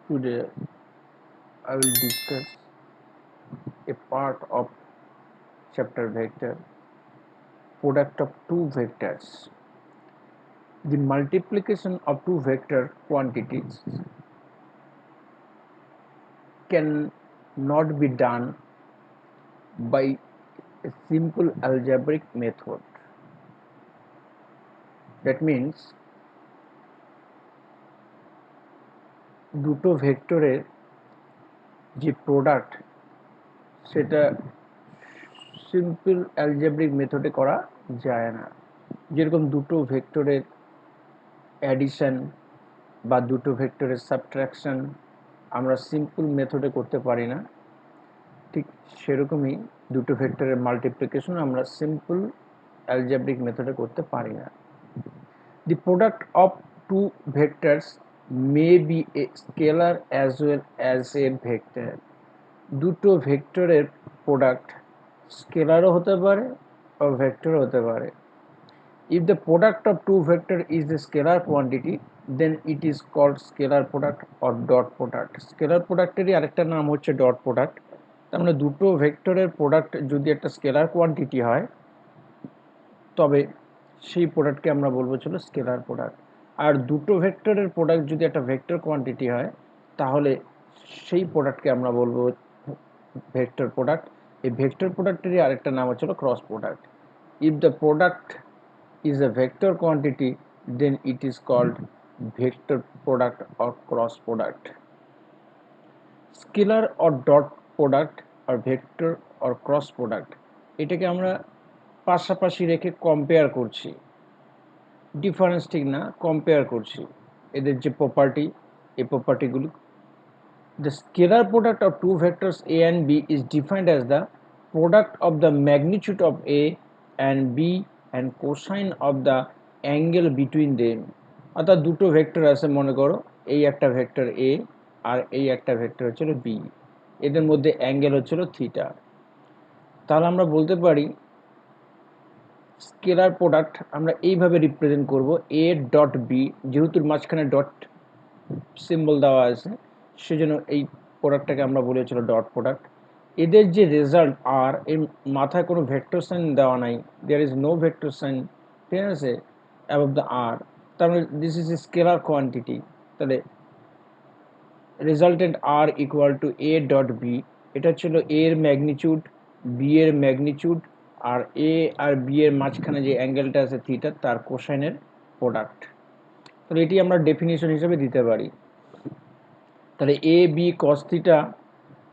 Today I will discuss a part of chapter vector, product of two vectors. The multiplication of two vector quantities can not be done by a simple algebraic method. That means দুটো ভেক্টরের যে product সেটা simple algebraic মেথডে করা যায় না। যেরকম দুটো ভেক্টরের অ্যাডিশন বা দুটো ভেক্টরের সাবট্রাকশন আমরা সিম্পল মেথডে করতে পারি না, ঠিক সেরকমই দুটো ভেক্টরের মাল্টিপ্লিকেশন আমরা সিম্পল অ্যালজেব্রিক মেথডে করতে পারি না। The product of two vectors may be a scalar as well as a vector. দুটো ভেক্টরের প্রোডাক্ট স্কেলারও হতে পারে বা ভেক্টরও হতে পারে। If the product of two vector is a scalar quantity, then it is called scalar product or dot product. Scalar প্রোডাক্টেরই আরেকটা নাম হচ্ছে ডট প্রোডাক্ট। তার মানে দুটো ভেক্টরের প্রোডাক্ট যদি একটা স্কেলার কোয়ান্টিটি হয় তবে সেই প্রোডাক্টকে আমরা বলবো ছিল স্কেলার প্রোডাক্ট। আর দুটো ভেক্টরের প্রোডাক্ট যদি একটা ভেক্টর কোয়ান্টিটি হয় তাহলে সেই প্রোডাক্টকে আমরা বলবো ভেক্টর প্রোডাক্ট। এই ভেক্টর প্রোডাক্টেরই আরেকটা নাম হচ্ছে cross product. If the product is a vector quantity, then it is called vector product or cross product. Scalar or dot product or vector or cross product এটাকে আমরা পাশাপাশি রেখে কম্পেয়ার করছি, difference ঠিক না, কম্পেয়ার করছি এদের যে প্রপার্টি, এই প্রপার্টিগুলো। The scalar product of two vectors a and b is defined as the product of the magnitude of a and b and cosine of the angle between them. অর্থাৎ দুটো vector আছে, মনে করো এই একটা ভেক্টর a আর এই একটা vector হচ্ছিল b, এদের মধ্যে অ্যাঙ্গেল হচ্ছিল থিটা। তাহলে আমরা বলতে পারি স্কেলার প্রোডাক্ট আমরা এইভাবে রিপ্রেজেন্ট করব, a ডট b, যেহেতু মাঝখানে ডট সিম্বল দেওয়া আছে সেজন্য এই প্রোডাক্টটাকে আমরা বলেছিল ডট প্রোডাক্ট। এদের যে রেজাল্ট আর, এর মাথায় কোনো ভেক্টর সাইন দেওয়া নাই, there is no vector sign, ঠিক আছে, অ্যাবভ দ্য আর। তার মানে this is a scalar quantity. তাহলে resultant R equal to A dot B, এটা ছিল এ এর ম্যাগনিচিউড, বি এর ম্যাগনিচিউড, আর এ আর বি এর মাঝখানে যে অ্যাঙ্গেলটা আছে থিটা তার কোসাইনের প্রোডাক্ট। তাহলে এটি আমরা ডেফিনিশন হিসেবে দিতে পারি। তাহলে A B cos theta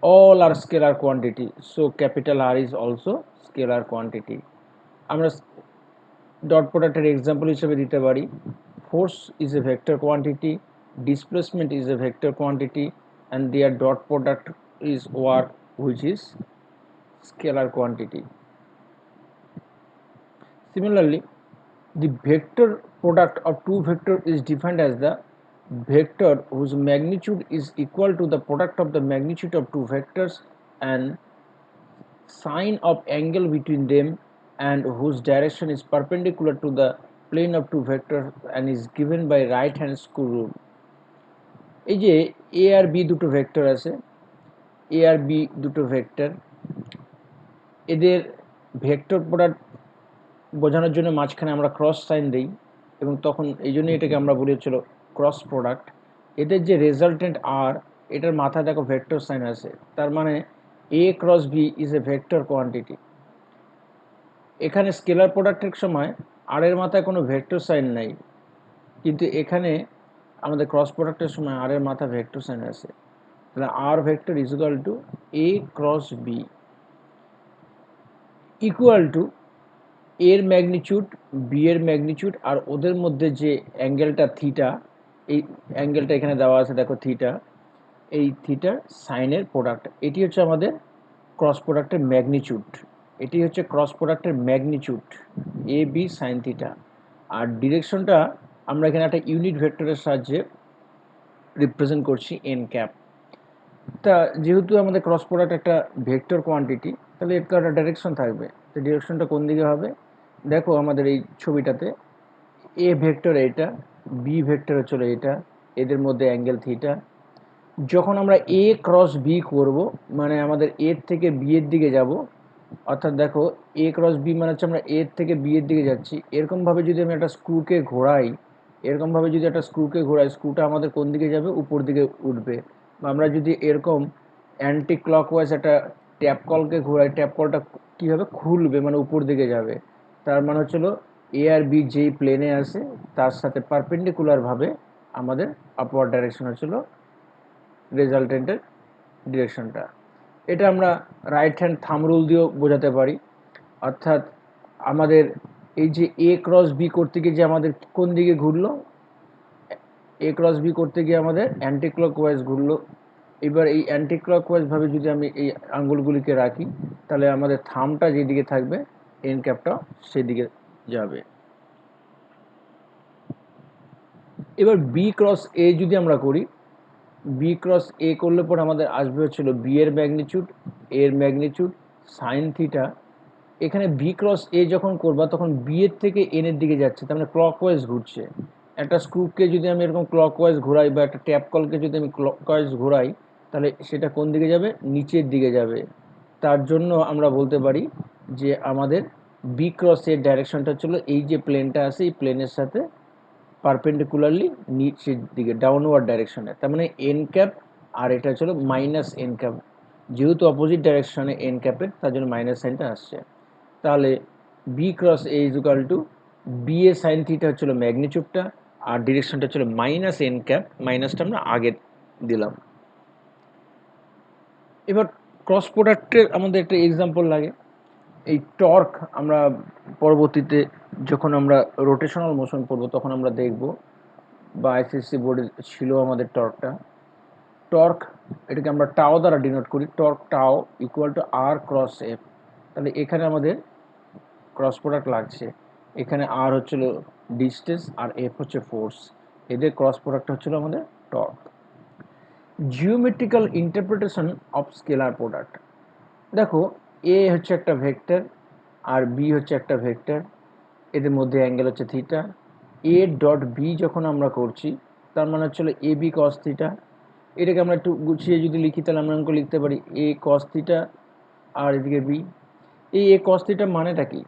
all are scalar quantity, so capital R is also scalar quantity. আমরা ডট প্রোডাক্টের এক্সাম্পল হিসেবে দিতে পারি force is a vector quantity, displacement is a vector quantity, and their dot product is work which is scalar quantity. Similarly, the vector product of two vectors is defined as the vector whose magnitude is equal to the product of the magnitude of two vectors and sine of angle between them, and whose direction is perpendicular to the plane of two vectors and is given by right hand screw rule. এই যে a R b দুটো vector আছে, a R b দুটো vector, এদের vector product বোঝানোর জন্য মাঝখানে আমরা ক্রস সাইন দিই এবং তখন এই জন্য এটাকে আমরা বলেছিল ক্রস প্রোডাক্ট। এদের যে রেজাল্টেন্ট আর, এটার মাথায় দেখো ভেক্টর সাইন আছে, তার মানে A cross B is a vector quantity. এখানে স্কেলার প্রোডাক্টের সময় আর এর মাথায় কোনো ভেক্টর সাইন নাই, কিন্তু এখানে আমাদের ক্রস প্রোডাক্টের সময় আর এর মাথায় ভেক্টর সাইন আছে। তাহলে R vector is equal to A cross B equal to এর ম্যাগনিচিউড, বি এর ম্যাগনিচিউড, আর ওদের মধ্যে যে অ্যাঙ্গেলটা থিটা, এই অ্যাঙ্গেলটা এখানে দেওয়া আছে দেখো থিটা, এই থিটার সাইনের প্রোডাক্ট। এটি হচ্ছে আমাদের ক্রস প্রোডাক্টের ম্যাগনিচিউড, এটি হচ্ছে ক্রস প্রোডাক্টের ম্যাগনিচিউড এ বি সাইন থিটা। আর ডিরেকশনটা আমরা এখানে একটা ইউনিট ভেক্টরের সাহায্যে রিপ্রেজেন্ট করছি এন ক্যাপ। তা যেহেতু আমাদের ক্রস প্রোডাক্ট একটা ভেক্টর কোয়ান্টিটি, তাহলে এর তো একটা ডাইরেকশন থাকবে। তো ডিরেকশনটা কোন দিকে হবে দেখো আমাদের এই ছবিটাতে, এ ভেক্টর এটা, বি ভেক্টর হচ্ছিল এটা, এদের মধ্যে অ্যাঙ্গেল থিটা, যখন আমরা এ ক্রস বি করব, মানে আমাদের এর থেকে বি এর দিকে যাব, অর্থাৎ দেখো এ ক্রস বি মানে হচ্ছে আমরা এর থেকে বি এর দিকে যাচ্ছি, এরকমভাবে যদি আমি একটা স্ক্রুকে ঘোরাই, এরকমভাবে যদি একটা স্ক্রুকে ঘোরাই, স্ক্রুটা আমাদের কোন দিকে যাবে? উপর দিকে উঠবে। বা আমরা যদি এরকম অ্যান্টি ক্লকওয়াইজ একটা ট্যাপ কলকে ঘোরাই, ট্যাপ কলটা কী হবে? খুলবে, মানে উপর দিকে যাবে। তার মানে হচ্ছিল এ আর বি যেই প্লেনে আছে তার সাথে পারপেন্ডিকুলারভাবে আমাদের আপওয়ার্ড ডাইরেকশন হচ্ছিল রেজাল্টেন্টের ডিরেকশনটা। এটা আমরা রাইট হ্যান্ড থাম রুল দিয়েও বোঝাতে পারি। অর্থাৎ আমাদের এই যে এ ক্রস বি করতে গিয়ে যে আমাদের কোন দিকে ঘুরলো? এ ক্রস বি করতে গিয়ে আমাদের অ্যান্টি ক্লকওয়াইজ ঘুরলো। এবার এই অ্যান্টি ক্লকওয়াইজভাবে যদি আমি এই আঙ্গুলগুলিকে রাখি, তাহলে আমাদের থামটা যেদিকে থাকবে এন ক্যাপটা সেদিকে যাবে। এবার বি ক্রস এ যদি আমরা করি, বি ক্রস এ করলে পর আমাদের আসবে হচ্ছিল বি এর ম্যাগনিচিউড, এর ম্যাগনিচিউড সাইন থিটা। এখানে বি ক্রস এ যখন করবা তখন বি এর থেকে এন এর দিকে যাচ্ছে, তার মানে ক্লকওয়াইজ ঘুরছে। একটা স্ক্রুকে যদি আমি এরকম ক্লকওয়াইজ ঘোরাই, বা একটা ট্যাপ কলকে যদি আমি ক্লকওয়াইজ ঘোরাই, তাহলে সেটা কোন দিকে যাবে? নিচের দিকে যাবে। তার জন্য আমরা বলতে পারি যে আমাদের বি ক্রস এর ডাইরেকশনটা ছিল এই যে প্লেনটা আছে এই প্লেনের সাথে পারপেন্ডিকুলারলি নিচের দিকে, ডাউনওয়ার্ড ডাইরেকশনে। তার মানে এন ক্যাপ, আর এটা ছিল মাইনাস এন ক্যাপ, যেহেতু অপোজিট ডাইরেকশনে এন ক্যাপের, তার জন্য মাইনাস সাইনটা আসছে। তাহলে B cross A is equal to B A sine theta হচ্ছিল ম্যাগনিচিউডটা, আর ডিরেকশনটা ছিল মাইনাস এন ক্যাপ, মাইনাসটা আমরা আগে দিলাম। এবার ক্রস প্রোডাক্টের আমাদের একটা এক্সাম্পল লাগে। এই টর্ক আমরা পরবর্তীতে যখন আমরা রোটেশনাল মোশন পড়বো তখন আমরা দেখব, বা আইসিএসসি বোর্ডে ছিল আমাদের টর্কটা। টর্ক এটাকে আমরা টাও দ্বারা ডিনোট করি, টর্ক টাও equal to R cross F. তাহলে এখানে আমাদের ক্রস প্রোডাক্ট লাগছে, এখানে আর হচ্ছিল ডিস্টেন্স আর এফ হচ্ছে ফোর্স, এদের ক্রস প্রোডাক্ট হচ্ছিল আমাদের torque. Geometrical interpretation of scalar product. দেখো এ হচ্ছে একটা ভেক্টর আর বি হচ্ছে একটা ভেক্টর, এদের মধ্যে অ্যাঙ্গেল হচ্ছে থিটা। এ ডট বি যখন আমরা করছি তার মানে হচ্ছিল এ বি কস থিটা। এটাকে আমরা একটু গুছিয়ে যদি লিখি তাহলে আমরা অঙ্ক লিখতে পারি এ কস থিটা আর এদিকে বি। এই এ কস থিটা মানেটা কি?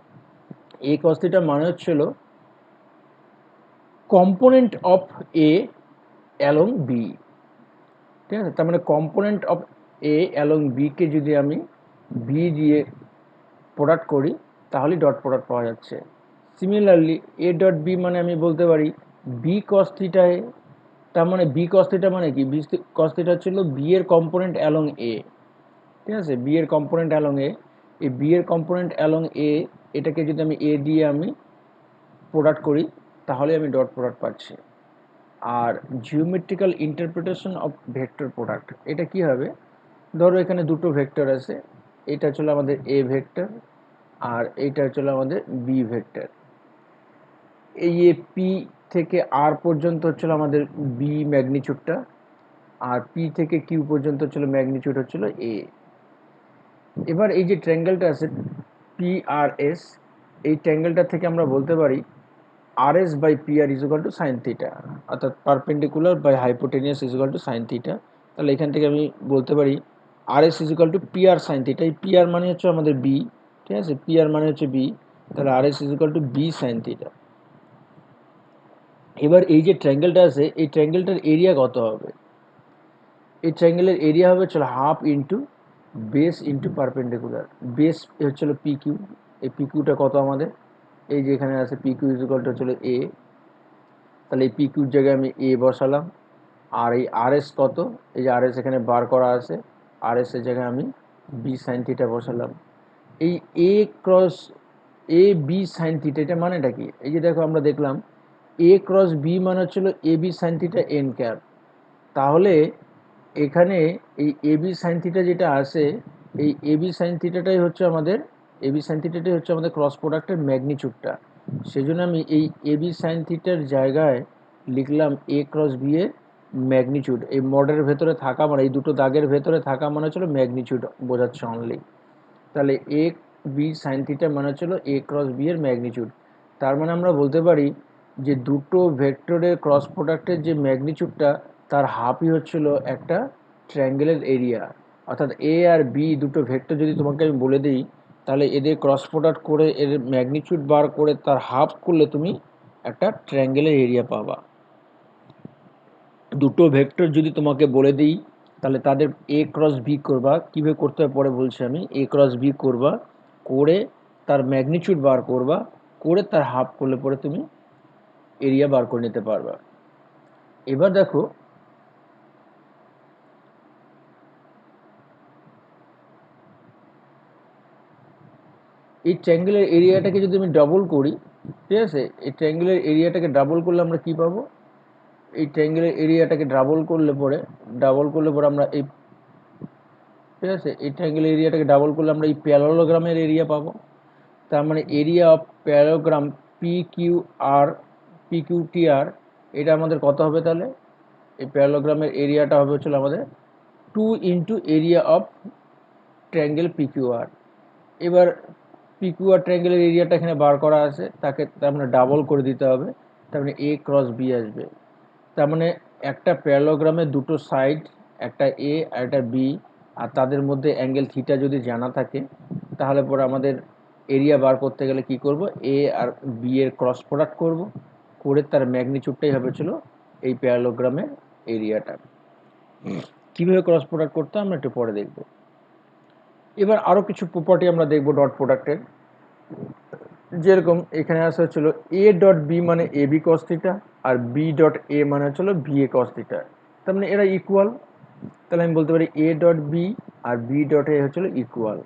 এ কস থিটা মানে হচ্ছিল component of A along B. ঠিক আছে, তার মানে component of A along B কে যদি আমি বি দিয়ে প্রোডাক্ট করি তাহলেই ডট প্রোডাক্ট পাওয়া যাচ্ছে। সিমিলারলি এ ডট বি মানে আমি বলতে পারি বি কস থিটা এ। তার মানে বি কস থিটা মানে কি? বি কস থিটা ছিল বি এর কম্পোনেন্ট অ্যালং এ। ঠিক আছে, বি এর কম্পোনেন্ট অ্যালং এ, এই বি এর কম্পোনেন্ট অ্যালং এ, এটাকে যদি আমি এ দিয়ে আমি প্রোডাক্ট করি তাহলে আমি ডট প্রোডাক্ট পাচ্ছি। আর geometrical interpretation of vector product, এটা কি হবে? ধরো এখানে দুটো ভেক্টর আছে, এটা ছিল আমাদের এ ভেক্টর আর এইটা ছিল আমাদের বি ভেক্টর। এই এ পি থেকে আর পর্যন্ত হচ্ছিল আমাদের বি ম্যাগনিচিউডটা, আর পি থেকে কিউ পর্যন্ত হচ্ছিল ম্যাগনিচিউড হচ্ছিল এ। এবার এই যে ট্রায়াঙ্গেলটা আছে পি আর এস, এই ট্রায়াঙ্গেলটা থেকে আমরা বলতে পারি R S by P R is equal to sine theta, অর্থাৎ perpendicular by hypotenuse is equal to sine theta. তাহলে এখান থেকে আমি বলতে পারি R S is equal to P R sine theta. এই পি আর মানে হচ্ছে আমাদের বি, ঠিক আছে, পি আর মানে হচ্ছে বি, তাহলে R S is equal to B sine theta. এবার এই যে ট্রায়াঙ্গেলটা আছে এই ট্রায়াঙ্গেলটার এরিয়া কত হবে? এই ট্রায়াঙ্গেলের এরিয়া হবে চলো half into base into perpendicular. Base হচ্ছিল পি কিউ, এই পি কিউটা কত আমাদের? এই যে এখানে আছে P Q is equal to হচ্ছিল এ, তাহলে এই পি কিউর জায়গায় আমি এ বসালাম। আর এই আর এস কত? এই যে আর এস এখানে বার করা আছে, আর এস এর জায়গায় আমি বি সাইন থিটা বসালাম। এই এ ক্রস এ বি সাইন থিটা এটা মানেটা কি? এই যে দেখো আমরা দেখলাম এ ক্রস বি মানে হচ্ছিল A B sine theta n cap. তাহলে এখানে এই এ বি সাইন থিটা যেটা আছে, এই এ বি সাইন থিটাটাই হচ্ছে আমাদের, এ বি সাইন থিটাটাই হচ্ছে আমাদের ক্রস প্রোডাক্টের ম্যাগনিচিউডটা। সেই জন্য আমি এই এ বি সাইন থিটার জায়গায় লিখলাম এ ক্রস বি এর ম্যাগনিচিউড। এই মডের ভেতরে থাকা মানে এই দুটো দাগের ভেতরে থাকা মানে হচ্ছিল ম্যাগনিচিউড বোঝাচ্ছে অনলি। তাহলে এ বি সাইন থিটা মানে হচ্ছিল এ ক্রস বি এর ম্যাগনিচিউড। তার মানে আমরা বলতে পারি যে দুটো ভেক্টরের ক্রস প্রোডাক্টের যে ম্যাগনিচিউডটা তার হাফই হচ্ছিল একটা ট্রায়াঙ্গেলের এরিয়া। অর্থাৎ এ আর বি দুটো ভেক্টর যদি তোমাকে আমি বলে দিই, তাহলে এদের ক্রস প্রোডাক্ট করে এর ম্যাগনিটিউড বার করে তার হাফ করলে তুমি একটা ট্রায়াঙ্গেলের এরিয়া পাবা। দুটো ভেক্টর যদি তোমাকে বলে দিই, তাহলে তাদের এ ক্রস বি করবা। কীভাবে করতে হবে পরে বলছি আমি। এ ক্রস বি করবা, করে তার ম্যাগনিটিউড বার করবা, করে তার হাফ করলে পরে তুমি এরিয়া বার করে নিতে পারবা। এবার দেখো এই ট্রায়াঙ্গেলের এরিয়াটাকে যদি আমি ডাবল করি, ঠিক আছে, এই ট্রায়াঙ্গেলের এরিয়াটাকে ডাবল করলে আমরা কি পাবো? এই ট্রায়াঙ্গেলের এরিয়াটাকে ডাবল করলে পরে আমরা এই, ঠিক আছে, এই ট্রায়াঙ্গেলের এরিয়াটাকে ডাবল করলে আমরা এই প্যারালোগ্রামের এরিয়া পাবো। তার মানে area of parallelogram P Q T R, এটা আমাদের কত হবে তাহলে? এই প্যারালোগ্রামের এরিয়াটা হবে হচ্ছিল আমাদের 2 into area of triangle P Q R. এবার পিকিউআর ট্রায়াঙ্গেলের এরিয়াটা এখানে বার করা আছে, তাকে তার মানে ডাবল করে দিতে হবে। তার মানে এ ক্রস বি আসবে। তার মানে একটা প্যারালোগ্রামের দুটো সাইড, একটা এ আর একটা বি, আর তাদের মধ্যে অ্যাঙ্গেল থিটা যদি জানা থাকে, তাহলে পরে আমাদের এরিয়া বার করতে গেলে কি করব? এ আর বি এর ক্রস প্রোডাক্ট করব, করে তার ম্যাগনিটিউডটাই হবে ছিল এই প্যারালোগ্রামের এরিয়াটা। কীভাবে ক্রস প্রোডাক্ট করতে আমরা একটু পরে দেখব। এবার আরও কিছু প্রপার্টি আমরা দেখব ডট প্রোডাক্টের। যেরকম এখানে আসা হচ্ছিল এ ডট বি মানে এ বি কস থিটা, আর বি ডট এ মানে হচ্ছিল বি এ কস থিটা। তার মানে এরা ইকুয়াল। তাহলে আমি বলতে পারি এ ডট বি আর বি ডট এ হচ্ছিল ইকুয়াল।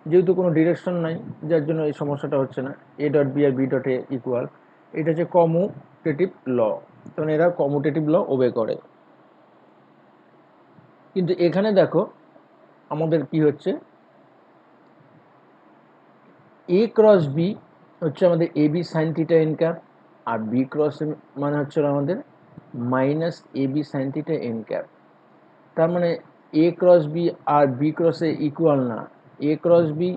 যেহেতু কোনো ডিরেকশন নাই, যার জন্য এই সমস্যাটা হচ্ছে না। এ ডট বি আর বি ডট এ ইকুয়াল, এটা হচ্ছে কমিউটেটিভ ল। কারণ এরা কমিউটেটিভ ল ওবে করে। কিন্তু এখানে দেখো আমাদের কি হচ্ছে, এ ক্রস বি হচ্ছে আমাদের A B sine theta n cap, আর বি ক্রস মানে হচ্ছে আমাদের minus A B sine theta n cap. তার মানে এ ক্রস বি আর বি ক্রস এ ইকুয়াল না। এ ক্রস বি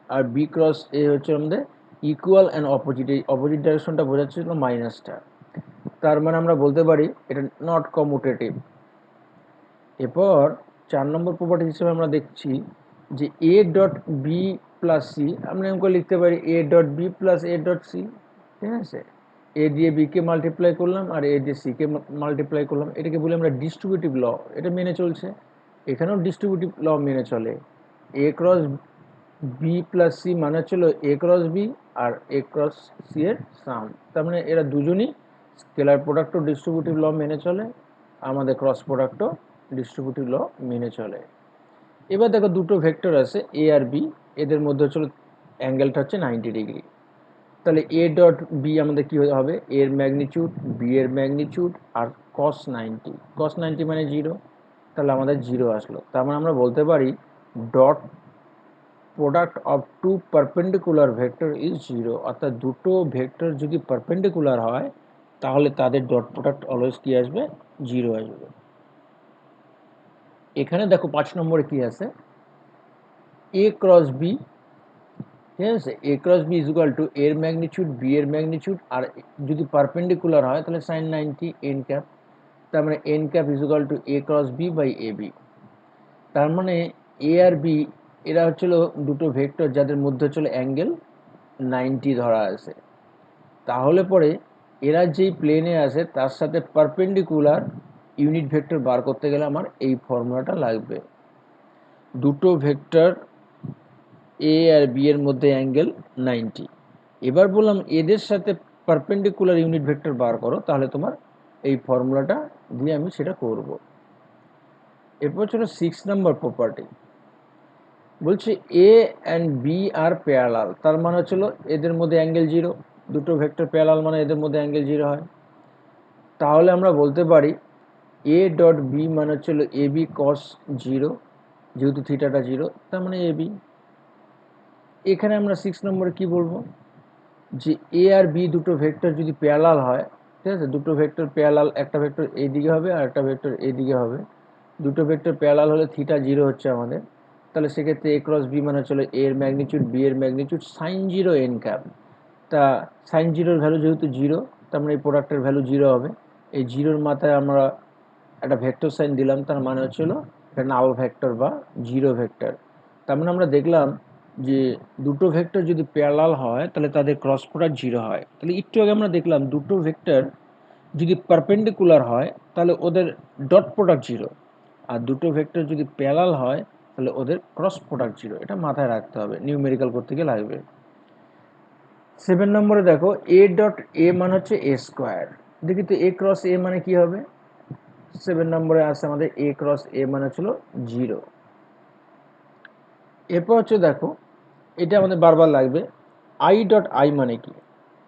আর বি ক্রস এ হচ্ছে আমাদের ইকুয়াল অ্যান্ড অপোজিট। এই অপোজিট ডাইরেকশনটা বোঝাচ্ছিল মাইনাসটা। তার মানে আমরা বলতে পারি এটা নট কমিউটেটিভ। এরপর 4 নম্বর প্রপার্টি হিসেবে আমরা দেখছি যে A dot B plus C, আমরা এমন লিখতে পারি A dot B plus A dot C. ঠিক আছে, এ দিয়ে বিকে মাল্টিপ্লাই করলাম আর এ দিয়ে সিকে মাল্টিপ্লাই করলাম, এটাকে বলি আমরা ডিস্ট্রিবিউটিভ ল। এটা মেনে চলছে, এখানেও ডিস্ট্রিবিউটিভ ল মেনে চলে। এ ক্রস বি প্লাস সি মানে হচ্ছিল A cross B are A cross C এর সাম। তার মানে এরা দুজনই স্কেলার প্রোডাক্টও ডিস্ট্রিবিউটিভ ল মেনে চলে, আমাদের ক্রস প্রোডাক্টও ডিস্ট্রিবিউটিভ ল মেনে চলে। এবার দেখো দুটো ভেক্টর আছে এ আর বি, এদের মধ্যে হচ্ছিল অ্যাঙ্গেলটা হচ্ছে 90 ডিগ্রি। তাহলে এ ডট বি আমাদের কী হবে? এর ম্যাগনিটিউড, বি এর ম্যাগনিটিউড আর কস 90। কস 90 মানে 0, তাহলে আমাদের 0 আসলো। তার মানে আমরা বলতে পারি dot product of two perpendicular vector is 0। অর্থাৎ দুটো ভেক্টর যদি পারপেন্ডিকুলার হয়, তাহলে তাদের ডট প্রোডাক্ট অলওয়েজ কী আসবে? 0 আসবে। এখানে দেখো 5 নম্বরে কি আছে, এ ক্রস বি। ঠিক আছে, A cross B is equal to এর ম্যাগনিটিউড, বি এর ম্যাগনিটিউড, আর যদি পারপেন্ডিকুলার হয় তাহলে সাইন 90 এন ক্যাপ। তার মানে N cap is equal to A cross B by A B. তার মানে এ আর বি এরা হচ্ছিল দুটো ভেক্টর যাদের মধ্যে হচ্ছিল অ্যাঙ্গেল 90 ধরা আছে। তাহলে পরে এরা যেই প্লেনে আছে তার সাথে পারপেন্ডিকুলার ইউনিট ভেক্টর বার করতে গেলে আমার এই ফর্মুলাটা লাগবে। দুটো ভেক্টর এ আর বি এর মধ্যে অ্যাঙ্গেল 90। এবার বললাম এদের সাথে পারপেন্ডিকুলার ইউনিট ভেক্টর বার করো, তাহলে তোমার এই ফর্মুলাটা দিয়ে আমি সেটা করব। এরপর ছিল 6 নম্বর প্রপার্টি। বলছে এ অ্যান্ড বি আর প্যারালাল, তার মানে হচ্ছিল এদের মধ্যে অ্যাঙ্গেল 0। দুটো ভেক্টর প্যারালাল মানে এদের মধ্যে অ্যাঙ্গেল 0 হয়। তাহলে আমরা বলতে পারি এ ডট বি মানে হচ্ছিল এ বি কস 0, যেহেতু থিটাটা 0, তার মানে এ বি। এখানে আমরা 6 নম্বরে কি বলবো, যে এ আর বি দুটো ভেক্টর যদি প্যারালাল হয়, ঠিক আছে, দুটো ভেক্টর প্যারালাল, একটা ভেক্টর এইদিকে হবে আর একটা ভেক্টর এইদিকে হবে। দুটো ভেক্টর প্যারালাল হলে থিটা 0 হচ্ছে আমাদের। তাহলে সেক্ষেত্রে এ ক্রস বি মানে চলে এর ম্যাগনিটিউড, বি এর ম্যাগনিটিউড সাইন 0 এন ক্যাপ। তা সাইন 0 এর ভ্যালু যেহেতু 0, তার মানে এই প্রোডাক্টের ভ্যালু 0 হবে। এই জিরোর মাথায় আমরা একটা ভেক্টর সাইন দিলাম, তার মানে হচ্ছিল এটা নাল ভেক্টর বা জিরো ভেক্টর। তার মানে আমরা দেখলাম যে দুটো ভেক্টর যদি প্যারালাল হয় তাহলে তাদের ক্রস প্রোডাক্ট জিরো হয়। তাহলে একটু আগে আমরা দেখলাম দুটো ভেক্টর যদি পারপেন্ডিকুলার হয় তাহলে ওদের ডট প্রোডাক্ট জিরো, আর দুটো ভেক্টর যদি প্যারালাল হয় তাহলে ওদের ক্রস প্রোডাক্ট জিরো। এটা মাথায় রাখতে হবে, নিউমেরিক্যাল করতে গিয়ে লাগবে। 7 নম্বরে দেখো এ ডট এ মানে হচ্ছে এ স্কোয়ার। দেখি তো এ ক্রস এ মানে কি হবে। 7 নম্বরে আছে আমাদের এ ক্রস এ মানে হচ্ছিল জিরো। এরপর হচ্ছে দেখো এটা আমাদের বারবার লাগবে, আই ডট আই মানে কি।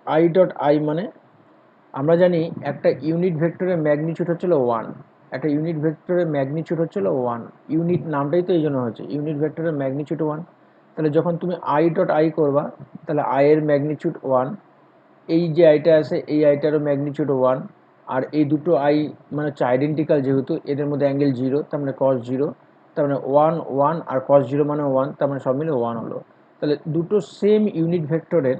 আই ডট আই মানে আমরা জানি একটা ইউনিট ভেক্টরের ম্যাগনিটিউড হচ্ছিল 1, একটা ইউনিট ভেক্টরের ম্যাগনিটিউড হচ্ছিল 1। ইউনিট নামটাই তো এই জন্য হচ্ছে, ইউনিট ভেক্টরের ম্যাগনিটিউড 1। তাহলে যখন তুমি আই ডট আই করবা তাহলে আই এর ম্যাগনিটিউড 1, এই যে আইটা আছে এই আইটারও ম্যাগনিটিউড 1, আর এই দুটো আই মানে হচ্ছে আইডেন্টিক্যাল, যেহেতু এদের মধ্যে অ্যাঙ্গেল জিরো, তার মানে কস জিরো, তার মানে 1 1 আর কস জিরো মানে 1, তার মানে সব মিলে 1 হলো। তাহলে দুটো সেম ইউনিট ভেক্টরের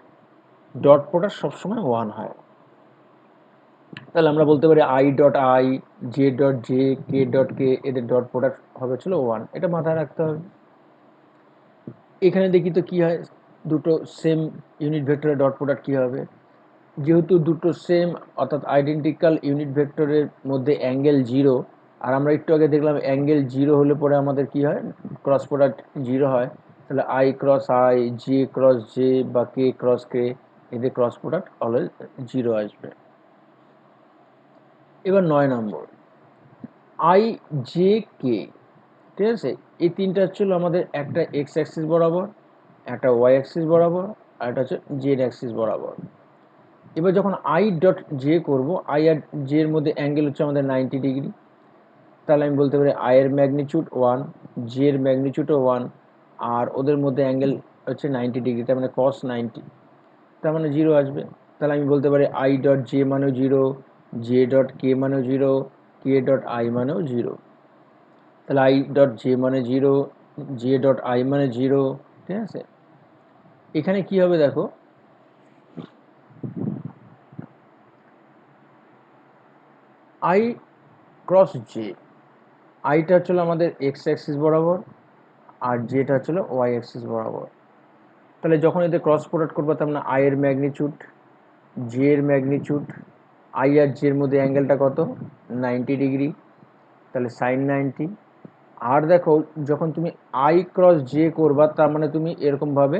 ডট প্রোডাক্ট সবসময় 1 হয়। তাহলে আমরা বলতে পারি i dot i, j dot j, k dot k, এদের ডট প্রোডাক্ট হবে ছিল 1। এটা মাথায় রাখতে হবে। এখানে দেখি তো কি হয়, দুটো সেম ইউনিট ভেক্টরের ডট প্রোডাক্ট কি হবে। যেহেতু দুটো সেম অর্থাৎ আইডেন্টিক্যাল ইউনিট ভেক্টরের মধ্যে অ্যাঙ্গেল জিরো, আর আমরা একটু আগে দেখলাম অ্যাঙ্গেল জিরো হলে পরে আমাদের কি হয়, ক্রস প্রোডাক্ট জিরো হয়। তাহলে I cross I, J cross J বা কে ক্রস কে, এদের ক্রস প্রোডাক্ট অলওয়েজ জিরো আসবে। এবার 9 নম্বর আই জে কে, ঠিক আছে। এই তিনটা হচ্ছিল আমাদের, একটা এক্স অ্যাক্সিস বরাবর, একটা ওয়াই অ্যাক্সিস বরাবর, আর একটা হচ্ছে জেড অ্যাক্সিস বরাবর। এবার যখন আই ডট জে করবো, আই আর জে এর মধ্যে অ্যাঙ্গেল হচ্ছে আমাদের 90 ডিগ্রি। তাহলে আমি বলতে পারি আই এর ম্যাগনিটিউড 1, জে এর ম্যাগনিটিউডও 1, আর ওদের মধ্যে অ্যাঙ্গেল হচ্ছে 90 ডিগ্রি, তার মানে কস 90, তার মানে জিরো আসবে। তাহলে আমি বলতে পারি আই ডট জে মানেও জিরো, জে ডট কে মানেও জিরো, কে ডট আই মানেও জিরো। তাহলে আই ডট জে মানে জিরো, জে ডট আই মানে জিরো, ঠিক আছে। এখানে কি হবে দেখো, আই ক্রস জে, আইটা হচ্ছিল আমাদের এক্স অ্যাক্সিস বরাবর, আর জেটা হচ্ছিল ওয়াই অ্যাক্সিস বরাবর। তাহলে যখন এদের ক্রস প্রোডাক্ট করবো তার মানে আই এর ম্যাগনিটিউড, জে এর ম্যাগনিটিউড, আই আর জে এর মধ্যে অ্যাঙ্গেলটা কত, 90 ডিগ্রি, তাহলে সাইন 90। আর দেখো যখন তুমি আই ক্রস জে করবা তার মানে তুমি এরকমভাবে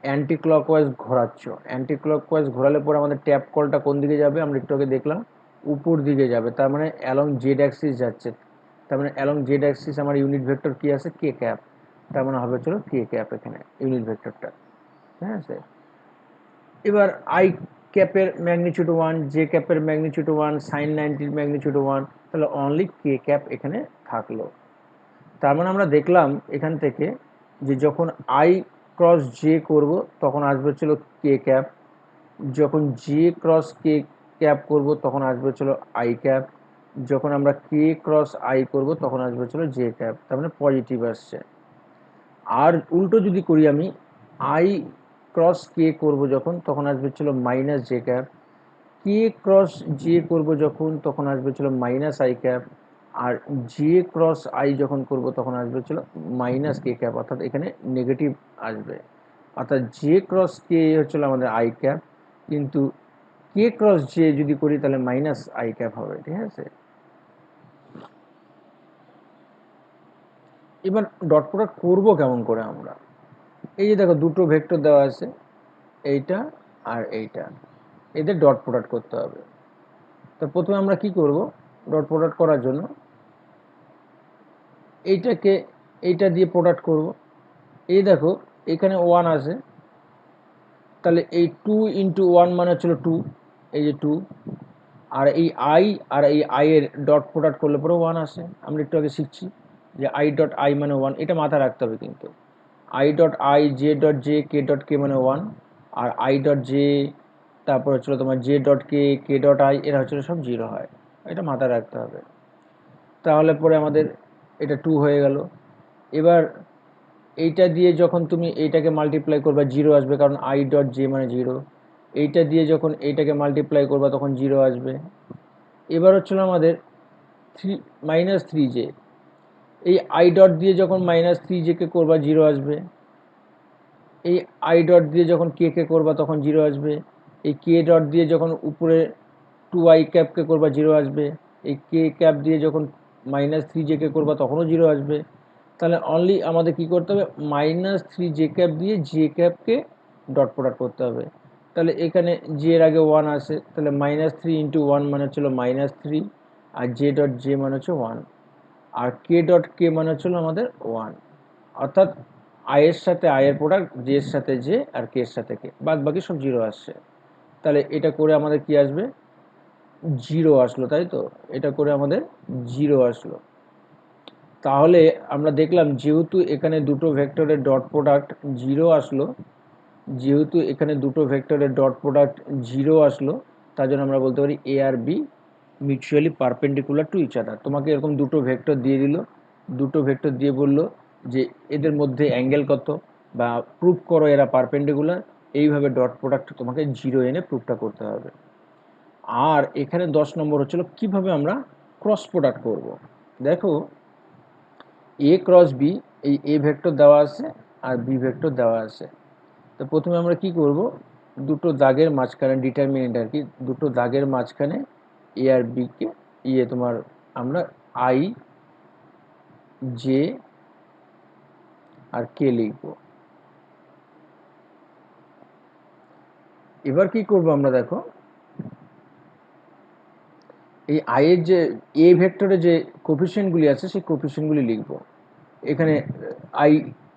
অ্যান্টি ক্লকওয়াইজ ঘোরাচ্ছ। অ্যান্টি ক্লকওয়াইজ ঘোরালে পরে আমাদের ট্যাপ কলটা কোন দিকে যাবে, আমরা একটু আগে দেখলাম উপর দিকে যাবে, তার মানে অ্যালং জেড অ্যাক্সিস যাচ্ছে। তার মানে অ্যালং জেড অ্যাক্সিস আমার ইউনিট ভেক্টর কি আছে, কে ক্যাপ, তার মানে হবে চলো কে ক্যাপ এখানে ইউনিট ভেক্টরটা, ঠিক আছে। এবার আই ক্যাপের ম্যাগনিটিউড 1, জে ক্যাপের ম্যাগনিটিউড 1, সাইন 90 ম্যাগনিটিউড 1, তাহলে অনলি কে ক্যাপ এখানে থাকলো। তার মানে আমরা দেখলাম এখান থেকে যে যখন আই ক্রস জে করব তখন আসবে ছিল কে ক্যাপ, যখন জে ক্রস কে ক্যাপ করব তখন আসবে ছিল আই ক্যাপ, যখন আমরা কে ক্রস আই করব তখন আসবে ছিল জে ক্যাপ, তার মানে পজিটিভ আসছে। আর উল্টো যদি করি আমি, আই ক্রস কে করব যখন তখন আসবে ছিল minus J cap, K cross J করব যখন তখন আসবে ছিল মাইনাস আই ক্যাপ, আর জে ক্রস আই যখন করব তখন আসবে ছিল মাইনাস কে ক্যাপ, অর্থাৎ এখানে নেগেটিভ আসবে। অর্থাৎ জে ক্রস কে হচ্ছিল আমাদের আই ক্যাপ, কিন্তু কে ক্রস জে যদি করি তাহলে মাইনাস আই ক্যাপ হবে, ঠিক আছে। এবার ডট প্রোডাক্ট করবো কেমন করে আমরা, এই যে দেখো দুটো ভেক্টর দেওয়া আছে, এইটা আর এইটা, এদের ডট প্রোডাক্ট করতে হবে। তো প্রথমে আমরা কি করব, ডট প্রোডাক্ট করার জন্য এইটাকে এইটা দিয়ে প্রোডাক্ট করব। এই দেখো এখানে 1 আছে, তাহলে এই 2 ইন্টু 1 মানে হচ্ছিল 2, এই যে 2, আর এই আই আর এই আই এর ডট প্রোডাক্ট করলে পরে 1 আসে। আমরা একটু আগে শিখছি যে আই ডট আই মানে 1, এটা মাথায় রাখতে হবে কিন্তু। I dot i, j dot j, k dot k মানে 1, আর আই ডট জে, তারপর হচ্ছিল তোমার j dot k, k dot i, এরা হচ্ছিল সব জিরো হয়, এটা মাথায় রাখতে হবে। তাহলে পরে আমাদের এটা 2 হয়ে গেল। এবার এইটা দিয়ে যখন তুমি এইটাকে মাল্টিপ্লাই করবা জিরো আসবে, কারণ আই ডট জে মানে জিরো। এইটা দিয়ে যখন এইটাকে মাল্টিপ্লাই করবা তখন জিরো আসবে। এবার হচ্ছিল আমাদের -3j, এই আই ডট দিয়ে যখন -3j কে করবা 0 আসবে, এই আই ডট দিয়ে যখন কে কে করবা তখন 0 আসবে, এই কে ডট দিয়ে যখন উপরে 2i ক্যাপকে করবা 0 আসবে, এই কে ক্যাপ দিয়ে যখন -3j কে করবা তখনও 0 আসবে। তাহলে অনলি আমাদের কি করতে হবে, -3j ক্যাপ দিয়ে জে ক্যাপকে ডট প্রোডাক্ট করতে হবে। তাহলে এখানে জে এর আগে 1 আসে, তাহলে -3 ইন্টু 1 মানে হচ্ছিল -3, আর জে ডট জে মানে হচ্ছে 1, আর কে ডট কে মানে হচ্ছিল আমাদের 1। অর্থাৎ আই এর সাথে আই এর প্রোডাক্ট, জে এর সাথে জে, আর কে এর সাথে কে, বাদ বাকি সব 0 আসছে। তাহলে এটা করে আমাদের কি আসবে, 0 আসলো, তাই তো? এটা করে আমাদের 0 আসলো। তাহলে আমরা দেখলাম যেহেতু এখানে দুটো ভেক্টরের ডট প্রোডাক্ট 0 আসলো, যেহেতু এখানে দুটো ভেক্টরের ডট প্রোডাক্ট 0 আসলো, তার জন্য আমরা বলতে পারি এ আর B mutually perpendicular to each other. তোমাকে এরকম দুটো ভেক্টর দিয়ে দিল, দুটো ভেক্টর দিয়ে বললো যে এদের মধ্যে অ্যাঙ্গেল কত, বা প্রুফ করো এরা পারপেন্ডিকুলার, এইভাবে ডট প্রোডাক্ট তোমাকে 0 এনে প্রুফটা করতে হবে। আর এখানে 10 নম্বর হচ্ছিল কিভাবে আমরা ক্রস প্রোডাক্ট করব। দেখো এ ক্রস বি, এই এ ভেক্টর দেওয়া আছে আর বি ভেক্টর দেওয়া আছে। তো প্রথমে আমরা কি করব, দুটো দাগের মাঝখানে, ডিটারমিনেন্ট আর কি, দুটো দাগের মাঝখানে এ আর বি কে তোমার আমরা আই, জে আর কে লিখব। এবার কি করব আমরা, দেখো এই আই এর যে এ ভেক্টরে যে কোফিশিয়েন্টগুলি আছে সেই কোফিশিয়েন্টগুলি লিখব। এখানে আই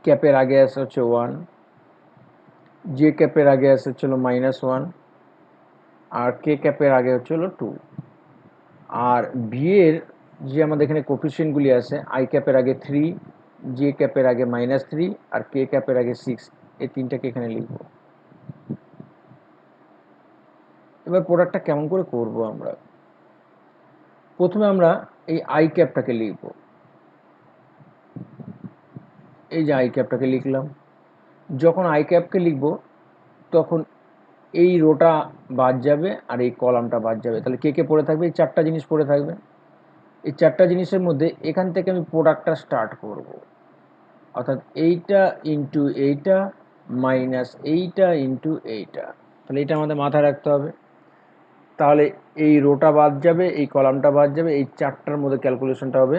ক্যাপের আগে আছে হচ্ছে 1, জে ক্যাপের আগে আছে হচ্ছিল -1, আর কে ক্যাপের আগে হচ্ছিল 2। আর বি এর যে আমাদের এখানে কোফিশিয়েন্টগুলি আছে, আই ক্যাপের আগে 3, জে ক্যাপের আগে -3, আর কে ক্যাপের আগে 6, এই তিনটাকে এখানে লিখব। এবার প্রোডাক্টটা কেমন করে করব আমরা, প্রথমে আমরা এই আই ক্যাপটাকে লিখব। এই যে আই ক্যাপটাকে লিখলাম, যখন আই ক্যাপকে লিখব তখন এই রোটা বাদ যাবে আর এই কলামটা বাদ যাবে, তাহলে কে কে পড়ে থাকবে, এই চারটা জিনিস পড়ে থাকবে। এই চারটা জিনিসের মধ্যে এখান থেকে আমি প্রোডাক্টটা স্টার্ট করব, অর্থাৎ এইটা ইন্টু এইটা মাইনাস এইটা ইন্টু এইটা। তাহলে এটা আমাদের মাথায় রাখতে হবে। তাহলে এই রোটা বাদ যাবে, এই কলামটা বাদ যাবে, এই চারটার মধ্যে ক্যালকুলেশনটা হবে।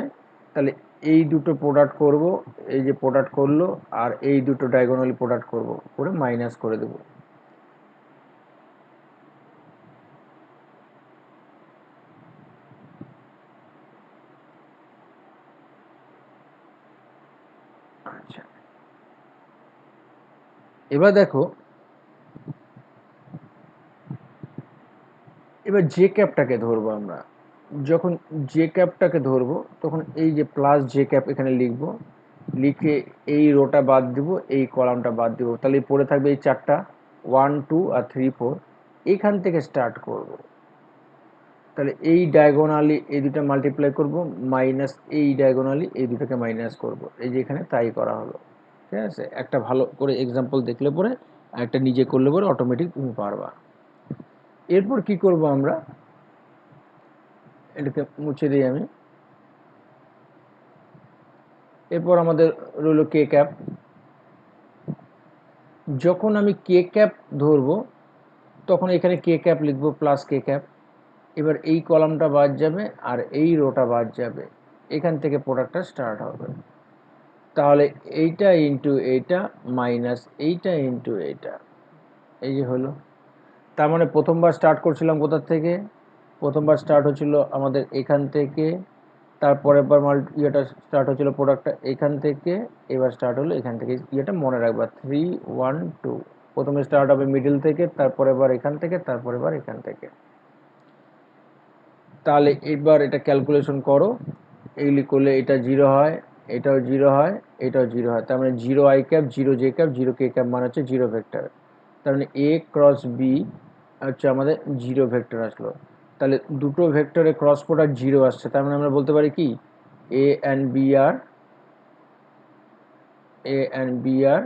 তাহলে এই দুটো প্রোডাক্ট করব, এই যে প্রোডাক্ট করলো, আর এই দুটো ডায়াগোনালি প্রোডাক্ট করব, করে মাইনাস করে দেব। আচ্ছা, এবার দেখো, এবার জে ক্যাপটাকে ধরবো আমরা। যখন জে ক্যাপটাকে ধরবো তখন এই যে প্লাস জে ক্যাপ এখানে লিখব, লিখে এই রোটা বাদ দিব, এই কলামটা বাদ দিব, তাহলে পড়ে থাকবে এই চারটা 1 2 আর 3 4। এইখান থেকে স্টার্ট করব, তাহলে এই ডায়াগোনালি এই দুটো মাল্টিপ্লাই করব, মাইনাস এই ডায়াগোনালি এই দুটোকে মাইনাস করব। এই যে এখানে তাই করা হলো। ঠিক আছে, একটা ভালো করে এক্সাম্পল দেখলে পরে আর একটা নিজে করলে পরে অটোমেটিক তুমি পারবা। এরপর কি করব আমরা, এটাকে মুছে দিই আমি। এরপর আমাদের রইল কে ক্যাপ। যখন আমি কে ক্যাপ ধরবো তখন এখানে কে ক্যাপ লিখবো, প্লাস কে ক্যাপ। এবার এই কলামটা বাদ যাবে আর এই রোটা বাদ যাবে, এখান থেকে প্রোডাক্টটা স্টার্ট হবে। তাহলে এইটা ইন্টু এইটা মাইনাস এইটা ইন্টু এইটা, এই যে হলো। তার মানে প্রথমবার স্টার্ট করছিলাম কোথার থেকে, প্রথমবার স্টার্ট হচ্ছিল আমাদের এখান থেকে, তারপরে বার ইয়েটা স্টার্ট হচ্ছিল প্রোডাক্টটা এখান থেকে, এবার স্টার্ট হলো এখান থেকে। ইয়েটা মনে রাখবা 3 1 2, প্রথমে স্টার্ট হবে মিডল থেকে, তারপরে বার এখান থেকে, তারপরে বার এখান থেকে। তাহলে এবার এটা ক্যালকুলেশন করো, এগুলি করলে এটা 0 হয়, এটাও 0 হয়, এটাও 0 হয়। তার মানে 0 I cap, 0 J cap, 0 K cap মানে হচ্ছে 0 ভেক্টর। তার মানে এ ক্রস বি হচ্ছে আমাদের 0 ভেক্টর আসলো। তাহলে দুটো ভেক্টরে ক্রস প্রোডাক্ট 0 আসছে, তার মানে আমরা বলতে পারি কি, A and B are, A and B are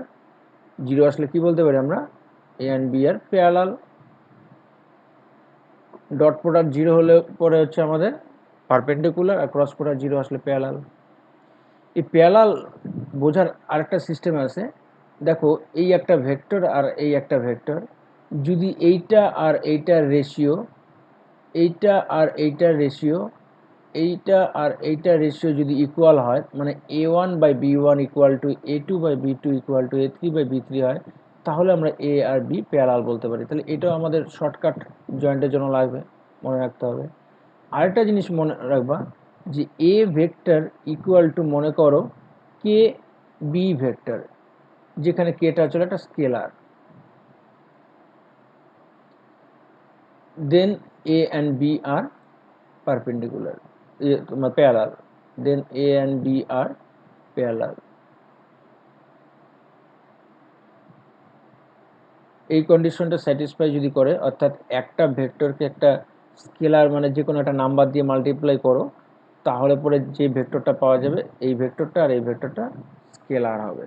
0 আসলে কি বলতে পারি আমরা, A and B are parallel. Dot product 0 হলে পরে হচ্ছে আমাদের পারপেন্ডিকুলার, আর ক্রস প্রোডাক্ট 0 আসলে প্যারালাল। এই প্যারালাল বোঝার আরেকটা সিস্টেম আছে। দেখো এই একটা ভেক্টর আর এই একটা ভেক্টর, যদি এইটা আর এইটার রেশিও, এইটা আর এইটার রেশিও, এইটা আর এইটার রেশিও যদি ইকুয়াল হয়, মানে a1/b1 equal to a2/b2 equal to a3/b3 হয়, তাহলে আমরা এ আর বি প্যারালাল বলতে পারি। তাহলে এটাও আমাদের শর্টকাট জয়েন্টের জন্য লাগবে, মনে রাখতে হবে। আরেকটা জিনিস মনে রাখবা যে এ ভেক্টর ইকুয়াল টু, মনে করো কে বি ভেক্টর, যেখানে কেটা হচ্ছে একটা scalar, then A and B are perpendicular, তোমার parallel, then A and B are parallel. এই কন্ডিশনটা স্যাটিসফাই যদি করে, অর্থাৎ একটা ভেক্টরকে একটা স্কেলার মানে যে কোনো একটা নাম্বার দিয়ে মাল্টিপ্লাই করো, তাহলে পরে যে ভেক্টরটা পাওয়া যাবে, এই ভেক্টরটা আর এই ভেক্টরটা স্কেলার হবে।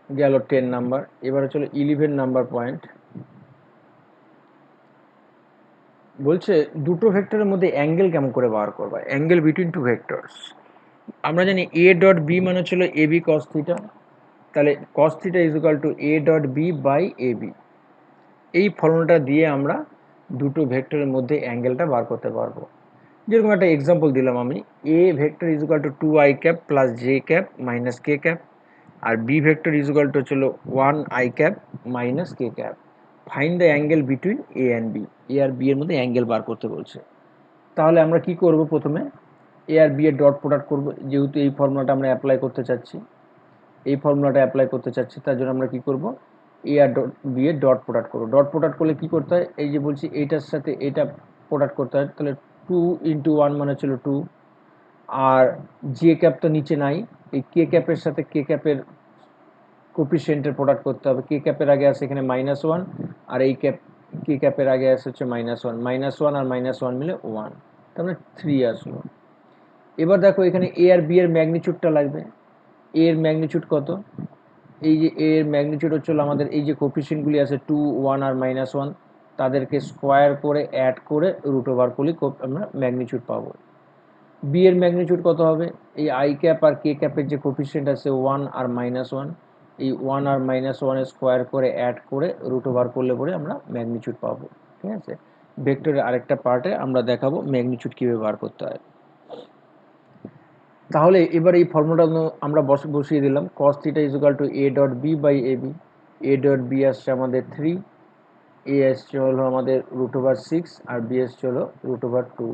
গেল 10 নাম্বার। এবারে চলো 11 নাম্বার পয়েন্ট। বলছে দুটো ভেক্টরের মধ্যে অ্যাঙ্গেল কেমন করে বার করবা, অ্যাঙ্গেল বিটুইন টু ভেক্টরস। আমরা জানি এ ডট বি মানে ছিল এ বি কস থিটা, তাহলে cos theta is equal to A dot B by A B. এই ফর্মুলাটা দিয়ে আমরা দুটো ভেক্টরের মধ্যে অ্যাঙ্গেলটা বার করতে পারবো। যেরকম একটা এক্সাম্পল দিলাম আমি, A vector is equal to 2i cap plus J cap minus K cap, আর B vector is equal to হচ্ছিল 1i cap minus K cap. Find the angle between A and B, A আর B এর মধ্যে angle বার করতে বলছে। তাহলে আমরা কি করব, প্রথমে এ আর বি এর ডট প্রোডাক্ট করব, যেহেতু এই ফর্মুলাটা আমরা অ্যাপ্লাই করতে চাচ্ছি, তার জন্য আমরা কি করব, এ আর বি এর ডট প্রোডাক্ট করবো। ডট প্রোডাক্ট করলে কি করতে হয়, এই যে বলছি এইটার সাথে এটা প্রোডাক্ট করতে হয়, তাহলে 2 × 1 মানে ছিল 2, আর জে ক্যাপ তো নিচে নাই, এই কে ক্যাপের সাথে কে ক্যাপের কোফিশিয়েন্টের প্রোডাক্ট করতে হবে। কে ক্যাপের আগে আছে এখানে -1, আর এই কে ক্যাপের আগে আছে হচ্ছে -1, -1 আর -1 মিলে 1, তার মানে 3 আসলো। এবার দেখো এখানে এ আর বি এর ম্যাগনিচিউডটা লাগবে। এ এর ম্যাগনিচিউড কত, এই যে এ এর ম্যাগনিচিউড হচ্ছে আমাদের এই যে কোফিশিয়েন্টগুলি আছে 2, 1 আর -1, তাদেরকে স্কোয়ার করে অ্যাড করে রুট ওভার করলে আমরা ম্যাগনিচিউড পাবো। বি এর ম্যাগনিচিউড কত হবে, এই আই ক্যাপ আর কে ক্যাপের যে কোফিশিয়েন্ট আছে 1 আর -1, এই 1 আর -1 এর স্কোয়ার করে অ্যাড করে রুট ওভার করলে পরে আমরা ম্যাগনিচিউড পাবো। ঠিক আছে, ভেক্টরের আরেকটা পার্টে আমরা দেখাবো ম্যাগনিচিউড কীভাবে বার করতে হয়। তাহলে এবার এই ফর্মুলাটা আমরা বসিয়ে দিলাম, cos theta is equal to A dot B by A B. A dot B আসছে আমাদের 3, এ আসছে হলো আমাদের √6, আর বি আসছে হলো √2।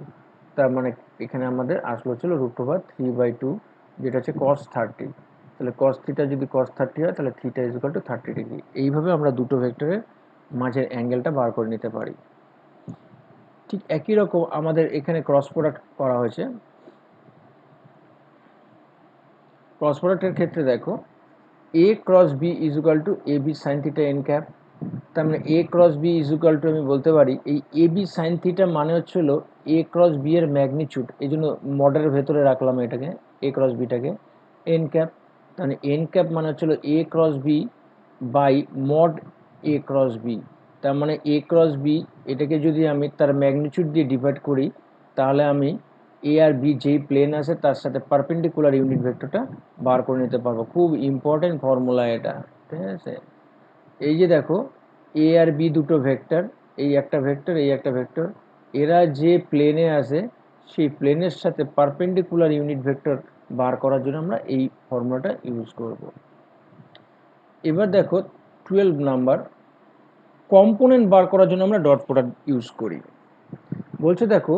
তার মানে এখানে আমাদের আসলো ছিল √3/2, যেটা হচ্ছে cos 30। তাহলে cos থিটা যদি cos 30 হয়, তাহলে theta is equal two 30 degree. এইভাবে আমরা দুটো ভেক্টরের মাঝের অ্যাঙ্গেলটা বার করে নিতে পারি। ঠিক একই রকম আমাদের এখানে ক্রস প্রোডাক্ট করা হয়েছে। ক্রস প্রোডাক্টের ক্ষেত্রে দেখো A cross B is equal to A B sine theta n cap. তার মানে A cross B is equal to, আমি বলতে পারি এই এ বি সাইন থিটা মানে হচ্ছিল এ ক্রস বি এর ম্যাগনিচিউড, এই জন্য মডেলের ভেতরে রাখলাম এটাকে, এ ক্রস বিটাকে এন ক্যাপ। তাহলে এন ক্যাপ মানে হচ্ছিল A cross B by mod A cross B. তার মানে এ ক্রস বি, এটাকে যদি আমি তার ম্যাগনিচিউড দিয়ে ডিভাইড করি, তাহলে আমি এ আর বি যেই প্লেন আছে তার সাথে পারপেন্ডিকুলার ইউনিট ভেক্টরটা বার করে নিতে পারবো। খুব ইম্পর্টেন্ট ফর্মুলা এটা, ঠিক আছে। এই যে দেখো এ আর বি দুটো ভেক্টর, এই একটা ভেক্টর এই একটা ভেক্টর, এরা যে প্লেনে আছে সেই প্লেনের সাথে পারপেন্ডিকুলার ইউনিট ভেক্টর বার করার জন্য আমরা এই ফর্মুলাটা ইউজ করব। এবার দেখো 12 নাম্বার, কম্পোনেন্ট বার করার জন্য আমরা ডট প্রোডাক্ট ইউজ করি। বলছে দেখো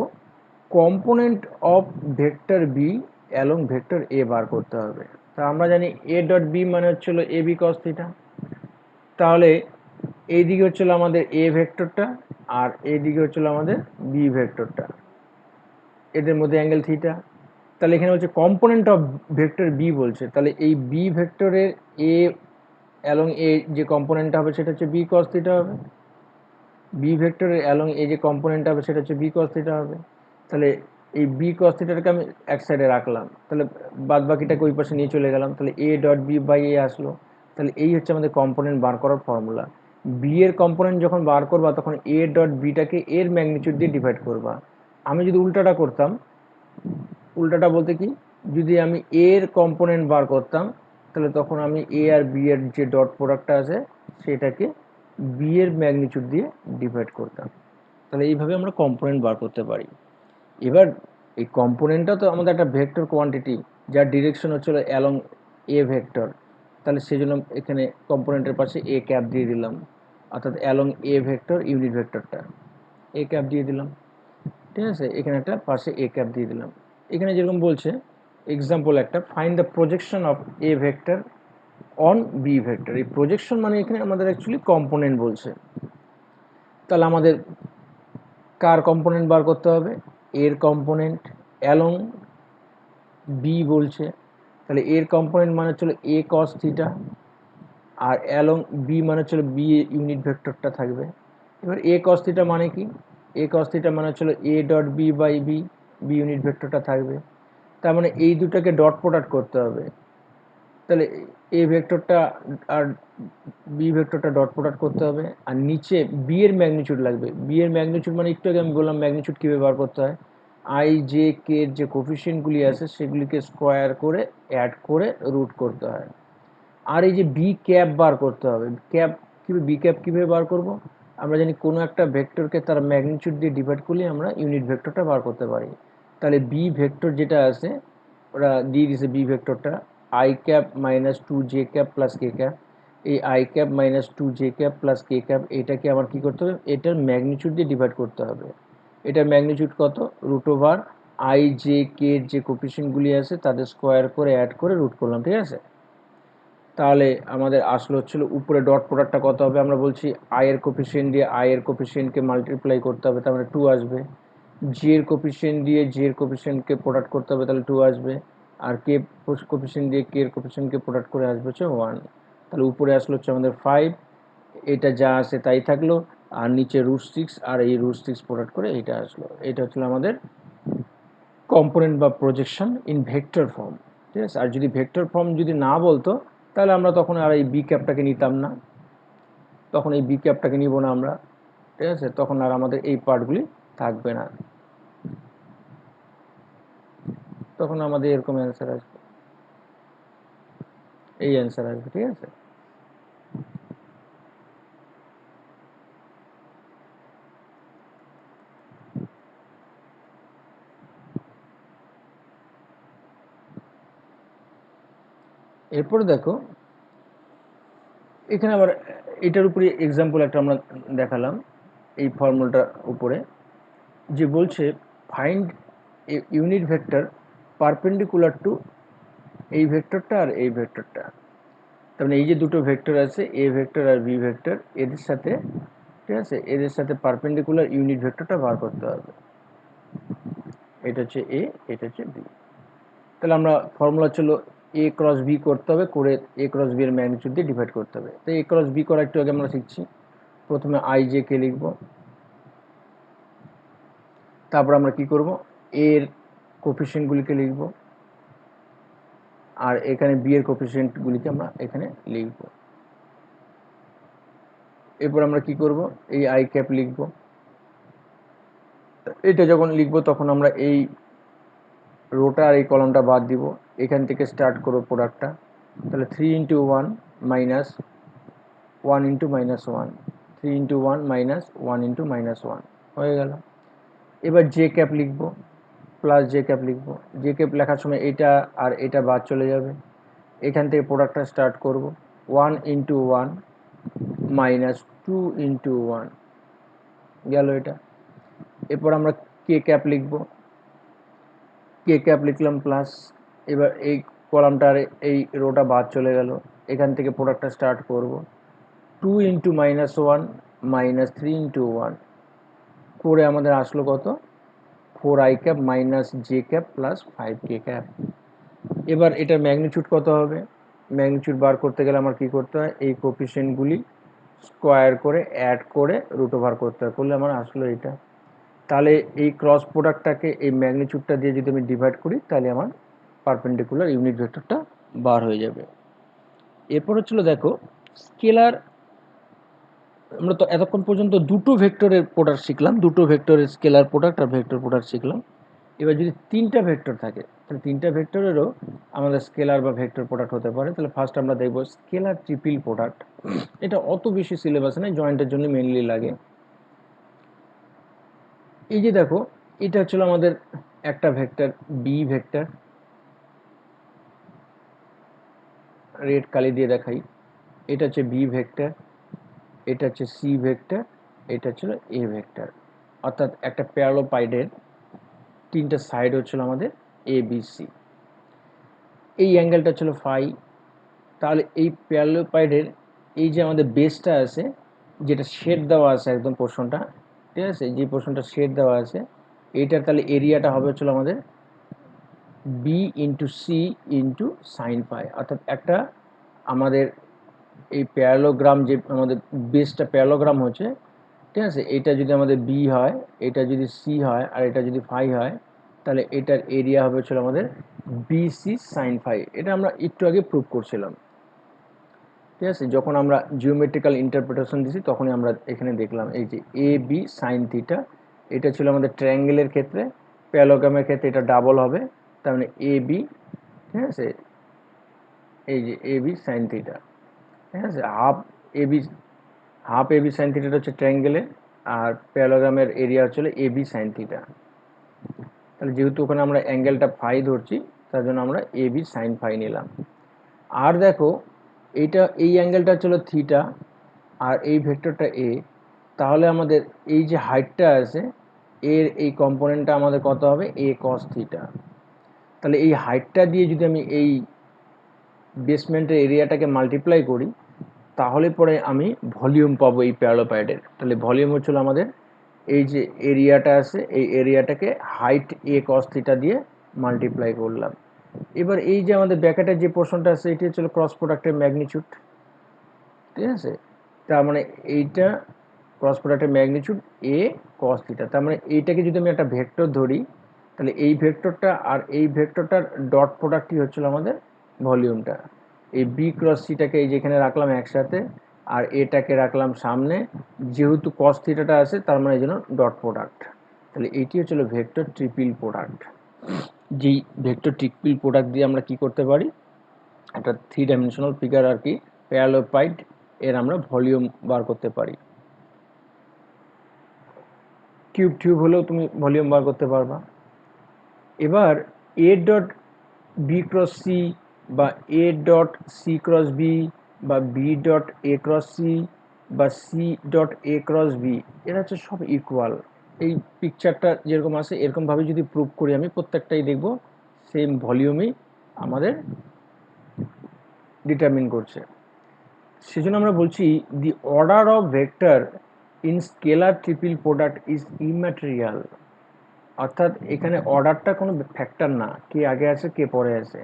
component of vector B along vector A বার করতে হবে। তা আমরা জানি এ ডট বি মানে হচ্ছিল এ বি কস থিটা, তাহলে এইদিকে হচ্ছিল আমাদের এ ভেক্টরটা, আর এইদিকে হচ্ছিল আমাদের বি ভেক্টরটা, এদের মধ্যে অ্যাঙ্গেল থিটা। তাহলে এখানে হচ্ছে কম্পোনেন্ট অফ ভেক্টর বি বলছে, তাহলে এই বি ভেক্টরের এ অ্যালং এ যে কম্পোনেন্টটা হবে সেটা হচ্ছে বি কস থিটা হবে, বি ভেক্টরের অ্যালং এ যে কম্পোনেন্টটা হবে সেটা হচ্ছে বি কস থিটা হবে। তাহলে এই বি কস থিটাটাকে আমি এক সাইডে রাখলাম, তাহলে বাদ বাকিটাকে ওই পাশে নিয়ে চলে গেলাম, তাহলে এ ডট বি বাই এ আসলো। তাহলে এই হচ্ছে আমাদের কম্পোনেন্ট বার করার ফর্মুলা। বি এর কম্পোনেন্ট যখন বার করবা তখন এ ডট বিটাকে এর ম্যাগনিটিউড দিয়ে ডিভাইড করবা। আমি যদি উল্টাটা করতাম, উল্টাটা বলতে কি, যদি আমি এর কম্পোনেন্ট বার করতাম তাহলে তখন আমি এ আর বি এর যে ডট প্রোডাক্টটা আছে সেটাকে বি এর ম্যাগনিটিউড দিয়ে ডিভাইড করতাম। তাহলে এইভাবে আমরা কম্পোনেন্ট বার করতে পারি। এবার এই কম্পোনেন্টটা তো আমাদের একটা ভেক্টর কোয়ান্টিটি, যার ডিরেকশন হচ্ছিল অ্যালং এ ভেক্টর। তাহলে সেই জন্য এখানে কম্পোনেন্টের পাশে এ ক্যাপ দিয়ে দিলাম, অর্থাৎ অ্যালং এ ভেক্টর ইউনিট ভেক্টরটা এ ক্যাপ দিয়ে দিলাম। ঠিক আছে, এখানে একটা পাশে এ ক্যাপ দিয়ে দিলাম। এখানে যেরকম বলছে এক্সাম্পল একটা, find the projection of A vector on B vector. এই প্রজেকশন মানে এখানে আমাদের অ্যাকচুয়ালি কম্পোনেন্ট বলছে। তাহলে আমাদের কার কম্পোনেন্ট বার করতে হবে? এর কম্পোনেন্ট অ্যালং বি বলছে, তাহলে এর কম্পোনেন্ট মানে হচ্ছিল এ কস থিটা, আর অ্যালং বি মানে হচ্ছিল বি ইউনিট ভেক্টরটা থাকবে। এবার এ কস থিটা মানে কি? এ কস থিটা মানে হচ্ছিল A dot B by B, B unit ভেক্টরটা থাকবে। তার মানে এই দুটাকে ডট প্রোডাক্ট করতে হবে। তাহলে এ ভেক্টরটা আর বি ভেক্টরটা ডট প্রোডাক্ট করতে হবে, আর নিচে বি এর ম্যাগনিটিউড লাগবে। বি এর ম্যাগনিটিউড মানে একটু আগে আমি বললাম ম্যাগনিটিউড কীভাবে বার করতে হয়, আই জে কে এর যে কোফিশিয়েন্টগুলি আছে সেগুলিকে স্কোয়ার করে অ্যাড করে রুট করতে হয়। আর এই যে বি ক্যাপ বার করতে হবে। ক্যাপ কীভাবে, বি ক্যাপ কীভাবে বার করব? আমরা জানি কোনো একটা ভেক্টরকে তার ম্যাগনিটিউড দিয়ে ডিভাইড করলে আমরা ইউনিট ভেক্টরটা বার করতে পারি। তাহলে বি ভেক্টর যেটা আছে ওরা দিয়ে দিয়েছে, বি ভেক্টরটা i cap minus two j cap plus k cap. এই i cap minus two j cap plus k cap এটাকে আমার কী করতে হবে? এটার ম্যাগনিটিউড দিয়ে ডিভাইড করতে হবে। এটার ম্যাগনিটিউড কত? Root over I J K এর যে কোফিশিয়েন্টগুলি আছে তাদের স্কোয়ার করে অ্যাড করে রুট করলাম। ঠিক আছে, তাহলে আমাদের আসলে হচ্ছিল উপরে ডট প্রোডাক্টটা কত হবে? আমরা বলছি আই এর কোফিশিয়েন্ট দিয়ে আই এর কোফিশিয়েন্টকে মাল্টিপ্লাই করতে হবে, তার মানে 2 আসবে। জি এর কোফিশিয়েন্ট দিয়ে জি এর কোফিশিয়েন্টকে প্রোডাক্ট করতে হবে, তাহলে 2 আসবে। আর কে কোফিশিয়েন্ট দিয়ে কে এর কোফিশিয়েন্টকে প্রোডাক্ট করে আসবে হচ্ছে 1। তাহলে উপরে আসলে হচ্ছে আমাদের 5, এটা যা আছে তাই থাকলো, আর নিচে √6 আর এই √6 প্রোডাক্ট করে এটা আসলো। এটা হচ্ছিল আমাদের কম্পোনেন্ট বা প্রজেকশন ইন ভেক্টর ফর্ম। ঠিক আছে, আর যদি ভেক্টর ফর্ম যদি না বলতো তাহলে আমরা তখন আর এই বি ক্যাপটাকে নিতাম না, তখন এই বি ক্যাপটাকে নিব না আমরা। ঠিক আছে, তখন আর আমাদের এই পার্টগুলি থাকবে না, তখন আমাদের এরকম অ্যান্সার আসবে, এই অ্যান্সার আসবে। ঠিক আছে, এরপরে দেখো এখানে আবার এটার উপরে এক্সাম্পল একটা আমরা দেখালাম এই ফর্মুলাটার উপরে, যে বলছে find unit vector perpendicular to এই ভেক্টরটা আর এই ভেক্টরটা। তার মানে এই যে দুটো ভেক্টর আছে এ ভেক্টর আর বি ভেক্টর, এদের সাথে, ঠিক আছে, এদের সাথে পারপেন্ডিকুলার ইউনিট ভেক্টরটা বার করতে হবে। এটা হচ্ছে এ, এটা হচ্ছে বি। তাহলে আমরা ফর্মুলা ছিল এ ক্রস বি করতে হবে, করে এ ক্রস বি এর ম্যাগনিটিউড দিয়ে ডিভাইড করতে হবে। তো এ ক্রস বি করা একটু আগে আমরা শিখছি। প্রথমে আই জে কে লিখব, তারপর আমরা কি করব, এর কোফিশিয়েন্টগুলিকে লিখব, আর এখানে বি এর কোফিশিয়েন্টগুলিকে আমরা এখানে লিখব। এরপর আমরা কি করব, এই আই ক্যাপ লিখব। এটা যখন লিখব তখন আমরা এই রোটা আর এই কলমটা বাদ দিব, এখান থেকে স্টার্ট করব প্রোডাক্টটা। তাহলে 3 into 1 minus 1 into minus 1, 3 into 1 minus 1 into minus 1 হয়ে গেল। এবার জে ক্যাপ লিখব, প্লাস জে ক্যাপ লিখব। জে ক্যাপ লেখার সময় এটা আর এটা বাদ চলে যাবে, এখান থেকে প্রোডাক্টটা স্টার্ট করব। 1 ইন্টু 1 মাইনাস 2 ইন্টু 1 গেল এটা। এরপর আমরা কে ক্যাপ লিখব, কে ক্যাপ লিখলাম প্লাস, এবার এই কলামটার এই রোটা বাদ চলে গেল, এখান থেকে প্রোডাক্টটা স্টার্ট করব। 2 ইন্টু মাইনাস 1 মাইনাস 3 ইন্টু 1 করে আমাদের আসলো কত, 4 I cap minus J cap plus 5 K cap. এবার এটার ম্যাগনিটিউড কত হবে? ম্যাগনিটিউড বার করতে গেলে আমার কি করতে হয়, এই কোফিশিয়েন্টগুলি স্কোয়ার করে অ্যাড করে রুট ওভার করতে হয়, করলে আমার আসলো এটা। তাহলে এই ক্রস প্রোডাক্টটাকে এই ম্যাগনিটিউডটা দিয়ে যদি আমি ডিভাইড করি তাহলে আমার পারপেন্ডিকুলার ইউনিট ভেক্টরটা বার হয়ে যাবে। এরপর হচ্ছিল দেখো স্কেলার আমরা তো এতক্ষণ পর্যন্ত দুটো ভেক্টরের প্রোডাক্ট শিখলাম, দুটো ভেক্টরের স্কেলার প্রোডাক্ট আর ভেক্টর প্রোডাক্ট শিখলাম। এবার যদি তিনটা ভেক্টর থাকে তাহলে তিনটা ভেক্টরেরও আমাদের স্কেলার বা ভেক্টর প্রোডাক্ট হতে পারে। তাহলে ফার্স্ট আমরা দেখব স্কেলার ট্রিপল প্রোডাক্ট। এটা অত বেশি সিলেবাস নেই, জয়েন্টের জন্য মেনলি লাগে। এই যে দেখো, এটা হচ্ছিল আমাদের একটা ভেক্টর বি ভেক্টর, রেড কালি দিয়ে দেখাই। এটা হচ্ছে বি ভেক্টর, এটা হচ্ছে সি ভেক্টর, এটা হচ্ছিল এ ভেক্টর। অর্থাৎ একটা প্যারালোপাইডের তিনটা সাইড হচ্ছিল আমাদের এ বি সি। এই অ্যাঙ্গেলটা ছিল ফাই। তাহলে এই প্যারালোপাইডের এই যে আমাদের বেসটা আছে, যেটা শেড দেওয়া আছে একদম পোর্শনটা, ঠিক আছে, যে পোর্শনটা শেড দেওয়া আছে, এইটার তাহলে এরিয়াটা হবে হচ্ছিল আমাদের B into C into sine phi. অর্থাৎ একটা আমাদের এই প্যারালোগ্রাম, যে আমাদের বেসটা প্যারালোগ্রাম হচ্ছে, ঠিক আছে, এটা যদি আমাদের বি হয়, এটা যদি সি হয়, আর এটা যদি ফাই হয়, তাহলে এটার এরিয়া হবে হচ্ছিল আমাদের বিসি সাইন ফাই। এটা আমরা একটু আগে প্রুভ করছিলাম, ঠিক আছে, যখন আমরা জিওমেট্রিক্যাল ইন্টারপ্রিটেশন দিছি তখনই আমরা এখানে দেখলাম এই যে এ বি সাইন থিটা। এটা ছিল আমাদের ট্রায়াঙ্গেলের ক্ষেত্রে, প্যারালোগ্রামের ক্ষেত্রে এটা ডাবল হবে, তার মানে এ বি, ঠিক আছে, এই যে এ বি সাইন থিটা, ঠিক আছে। হাফ এ বি সাইন থিটাটা হচ্ছে ট্রায়াঙ্গেলের, আর প্যারালোগ্রামের এরিয়া হচ্ছিল এ বি সাইন থিটা। তাহলে যেহেতু ওখানে আমরা অ্যাঙ্গেলটা ফাই ধরছি, তার জন্য আমরা এ বি সাইন ফাই নিলাম। আর দেখো, এইটা এই অ্যাঙ্গেলটা হচ্ছিল থিটা, আর এই ভেক্টরটা এ। তাহলে আমাদের এই যে হাইটটা আছে, এর এই কম্পোনেন্টটা আমাদের কত হবে, এ কস থিটা। তাহলে এই হাইটটা দিয়ে যদি আমি এই বেসমেন্টের এরিয়াটাকে মাল্টিপ্লাই করি, তাহলে পরে আমি ভলিউম পাবো এই প্যারালোপাইডের। তাহলে ভলিউম হচ্ছিল আমাদের এই যে এরিয়াটা আছে, এই এরিয়াটাকে হাইট এ কস থিটা দিয়ে মাল্টিপ্লাই করলাম। এবার এই যে আমাদের ব্যাকেটের যে পোর্শনটা আছে, এটি হচ্ছিল ক্রস প্রোডাক্টের ম্যাগনিচিউড, ঠিক আছে। তার মানে এইটা ক্রস প্রোডাক্টের ম্যাগনিচিউড এ কস থিটা। তার মানে এইটাকে যদি আমি একটা ভেক্টর ধরি, তাহলে এই ভেক্টরটা আর এই ভেক্টরটার ডট প্রোডাক্টই হচ্ছিল আমাদের ভলিউমটা। এই বি ক্রস সিটাকে এই যেখানে রাখলাম একসাথে, আর এটাকে রাখলাম সামনে, যেহেতু কস থিটাটা আছে তার মানে এই জন্য ডট প্রোডাক্ট। তাহলে এইটি হচ্ছিল ভেক্টর ট্রিপল প্রোডাক্ট। যেই ভেক্টর ট্রিপল প্রোডাক্ট দিয়ে আমরা কি করতে পারি, একটা থ্রি ডাইমেনশনাল ফিগার আর কি, প্যারালোপাইড, এর আমরা ভলিউম বার করতে পারি। কিউব টিউব হলেও তুমি ভলিউম বার করতে পারবা। এবার A dot B cross C, বা A dot C cross B, বা B dot A cross C, বা C dot A cross B, এরা হচ্ছে সব ইকুয়াল। এই পিকচারটা যেরকম আছে এরকমভাবে যদি প্রুভ করি আমি, প্রত্যেকটাই দেখব সেম ভলিউমই আমাদের ডিটারমিন করছে। সেজন্য আমরা বলছি the order of vector in scalar triple product is immaterial. অর্থাৎ এখানে অর্ডারটা কোনো ফ্যাক্টর না, কে আগে আছে কে পরে আছে।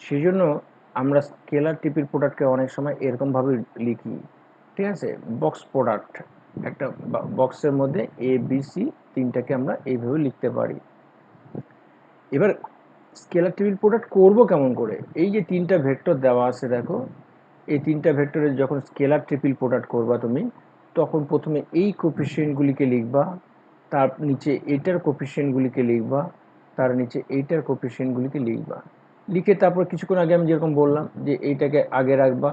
সেজন্য আমরা স্কেলার ট্রিপল প্রোডাক্টকে অনেক সময় এরকমভাবে লিখি, ঠিক আছে, বক্স প্রোডাক্ট। একটা বক্সের মধ্যে এ বি সি তিনটাকে আমরা এইভাবে লিখতে পারি। এবার স্কেলার ট্রিপল প্রোডাক্ট করবো কেমন করে? এই যে তিনটা ভেক্টর দেওয়া আছে দেখো, এই তিনটা ভেক্টরের যখন স্কেলার ট্রিপল প্রোডাক্ট করবা তুমি, তখন প্রথমে এই কোফিসিয়েন্টগুলিকে লিখবা, তার নিচে এইটার কোফিসিয়েন্টগুলিকে লিখবা, তার নিচে এইটার কোফিসিয়েন্টগুলিকে লিখবা। লিখে তারপর কিছুক্ষণ আগে আমি যেরকম বললাম যে এইটাকে আগে রাখবা,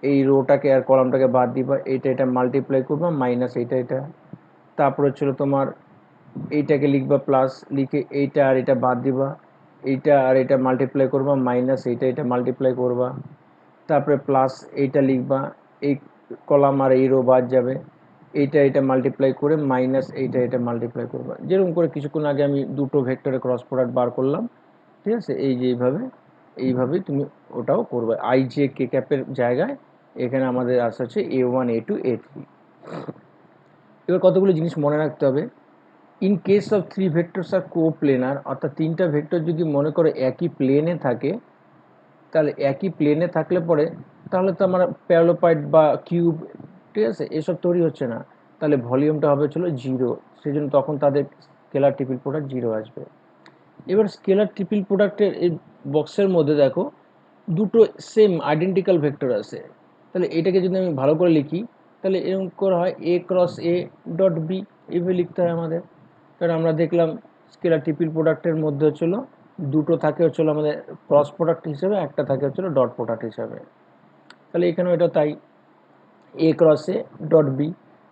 এই রোটাকে আর কলামটাকে বাদ দিবা, এইটা এটা মাল্টিপ্লাই করবা, মাইনাস এইটা এটা। তারপর হচ্ছিল তোমার এইটাকে লিখবা প্লাস, লিখে এইটা আর এটা বাদ দিবা, এইটা আর এটা মাল্টিপ্লাই করবা, মাইনাস এইটা এটা মাল্টিপ্লাই করবা, তারপরে প্লাস এইটা লিখবা, এই কলাম আর এই রো বাদ যাবে, এইটা এটা মাল্টিপ্লাই করে মাইনাস এইটা এটা মাল্টিপ্লাই করবা। যেরকম করে কিছুক্ষণ আগে আমি দুটো ভেক্টরের ক্রস প্রোডাক্ট বার করলাম, ঠিক আছে। এই যে এইভাবেই তুমি ওটাও করবে। আই জে কে ক্যাপের জায়গায় এখানে আমাদের আসা হচ্ছে A1 A2 A3। এবার কতগুলো জিনিস মনে রাখতে হবে। In case of three vectors are coplanar, অর্থাৎ তিনটা ভেক্টর যদি মনে করে একই প্লেনে থাকে, তাহলে একই প্লেনে থাকলে পরে তাহলে তো আমার প্যারালোপাইড বা কিউব, ঠিক আছে, এসব তৈরি হচ্ছে না, তাহলে ভলিউমটা হবে ছিল জিরো। সেই জন্য তখন তাদের স্কেলার ট্রিপল প্রোডাক্ট জিরো আসবে। এবার স্কেলার ট্রিপল প্রোডাক্টের এই বক্সের মধ্যে দেখো দুটো সেম আইডেন্টিক্যাল ভেক্টর আছে। তাহলে এটাকে যদি আমি ভালো করে লিখি, তাহলে এরকম করা হয় এ ক্রস এ ডট বি, এইভাবে লিখতে হয় আমাদের। কারণ আমরা দেখলাম স্কেলার ট্রিপল প্রোডাক্টের মধ্যে হচ্ছিল দুটো থাকে হচ্ছিল আমাদের ক্রস প্রোডাক্ট হিসেবে, একটা থাকে হচ্ছিল ডট প্রোডাক্ট হিসাবে। তাহলে এখানেও এটা তাই, এ ক্রস এ ডট বি,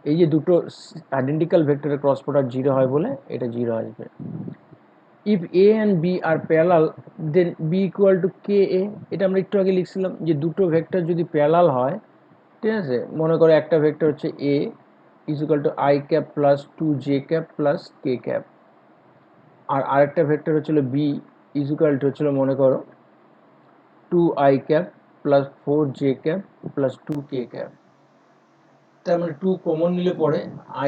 এই যে দুটো আইডেন্টিক্যাল ভেক্টরের ক্রস প্রোডাক্ট 0 হয় বলে এটা 0 আসবে। If A and B are parallel then B equal to k A, এটা আমরা একটু আগে লিখছিলাম যে দুটো ভেক্টর যদি প্যারালাল হয়, ঠিক আছে, মনে করো একটা ভেক্টর হচ্ছে A is equal to i cap plus 2 j cap plus k cap, আর আরেকটা ভেক্টর হচ্ছিল বি ইজ ইকুয়াল টু হচ্ছিল মনে করো 2i cap plus 4j cap plus 2k cap. তার মানে 2 কমন নিলে পরে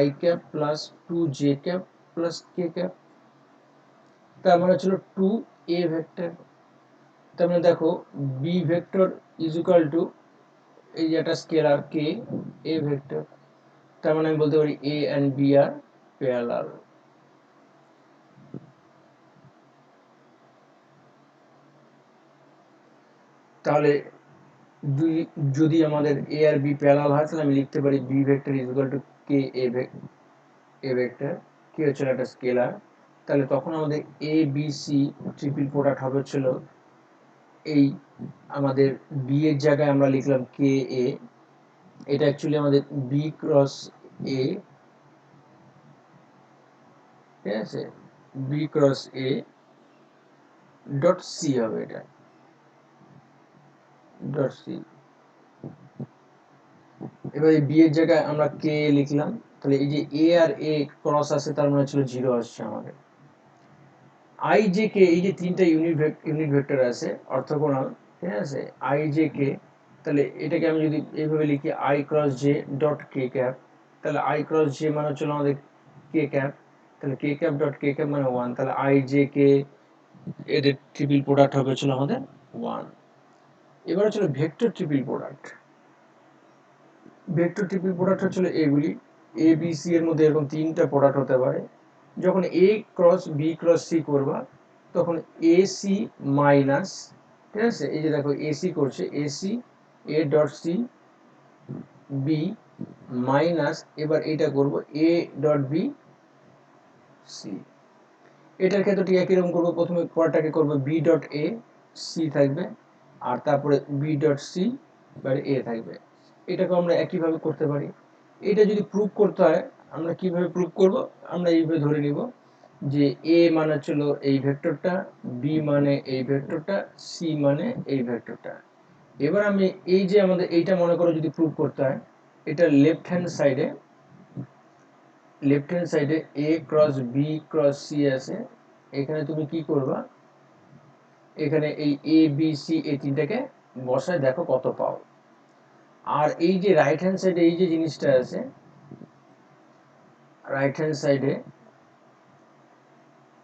i cap plus 2j cap plus k cap, তার মানে ছিল 2a ভেক্টর। তার মানে দেখো b vector is equal two এই যে একটা স্কেলার k a ভেক্টর, তার মানে আমি বলতে পারি a and b are parallel. তাহলে যদি আমাদের a আর b প্যারালাল হয় তাহলে আমি লিখতে পারি b vector is equal two k a vector, কি হচ্ছিল একটা স্কেলার। তাহলে তখন আমাদের A B C triple product হবে হচ্ছিল এই আমাদের বি এর জায়গায় আমরা লিখলাম কে এ, এটা অ্যাকচুয়ালি আমাদের বি ক্রস এ, ঠিক আছে, B cross A dot C হবে, এটা ডট সি। এবার এই বি এর জায়গায় আমরা কে লিখলাম, তাহলে এই যে এ আর এ ক্রস আছে তার মানে ছিল 0 আসছে আমাদের। আই জে কে এই যে তিনটা ইউনিট ভেক্টর আছে অর্থোগোনাল, ঠিক আছে, আই জে কে, তাহলে এটাকে আমি যদি এইভাবে লিখি I cross J dot K cap, তাহলে আই ক্রস জে মানে হচ্ছে আমাদের কে ক্যাপ, তাহলে কে ক্যাপ ডট কে ক্যাপ মানে 1, তাহলে আই জে কে এদের ট্রিপল প্রোডাক্ট হবে হচ্ছে আমাদের 1। এবার হচ্ছে vector triple product. Vector triple product হচ্ছে এগুলি এ বি সি এর মধ্যে এরকম তিনটা প্রোডাক্ট হতে পারে। যখন এ ক্রস বি ক্রস সি করবা তখন এ সি মাইনাস, ঠিক আছে, এই যে দেখো এসি করছে AC A dot C B minus, এবার এটা করব এ ডট বি সি। এটার ক্ষেত্রে ঠিক একই রকম করবো, প্রথমে পরটাকে করবো বি ডট এ সি থাকবে, আর তারপরে বি ডট সি এবার এ থাকবে। এটাকে আমরা একইভাবে করতে পারি। এটা যদি প্রুভ করতে হয় আমরা কিভাবে প্রুভ করব, আমরা এইভাবে ধরে নিব যে এ মানে হচ্ছিল এই ভেক্টরটা, বি মানে এই ভেক্টরটা, সি মানে এই ভেক্টরটা। এবার আমি এই যে আমাদের এইটা মনে করো যদি প্রুভ করতে হয়, এটা লেফট হ্যান্ড সাইডে এ ক্রস বি ক্রস সি আছে, এখানে তুমি কি করবা, এখানে এই এ বি সি এই তিনটাকে বসায় দেখো কত পাও। আর এই যে রাইট হ্যান্ড সাইডে এই যে জিনিসটা আছে, রাইট হ্যান্ড সাইডে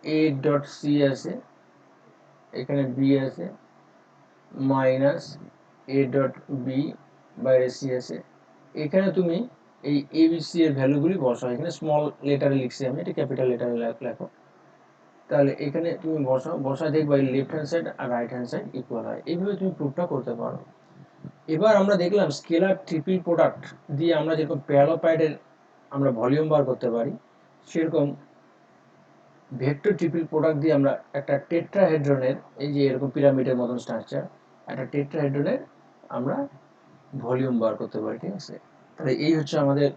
এ ডট সি আছে, এখানে বি আছে, মাইনাস এ ডট বি বাইরে সি আছে, এখানে তুমি এই এ বি সি এর ভ্যালুগুলি বসাও। এখানে স্মল লেটারে লিখছি আমি, এটা ক্যাপিটাল লেটারে লেখো। তাহলে এখানে তুমি বসায় দেখবা লেফট হ্যান্ড সাইড আর রাইট হ্যান্ড সাইড ইকুয়াল হয়। এইভাবে তুমি প্রুফটা করতে পারো। এবার আমরা দেখলাম স্কেলার ট্রিপল প্রোডাক্ট দিয়ে আমরা যেরকম প্যারালোপাইডের আমরা ভলিউম বার করতে পারি, সেরকম ভেক্টর ট্রিপল প্রোডাক্ট দিয়ে আমরা একটা টেট্রাহেড্রনের, এই যে এরকম পিরামিডের মতন স্ট্রাকচার, একটা টেট্রাহেড্রনের আমরা ভলিউম বার করতে পারি, ঠিক আছে। তাহলে এই হচ্ছে আমাদের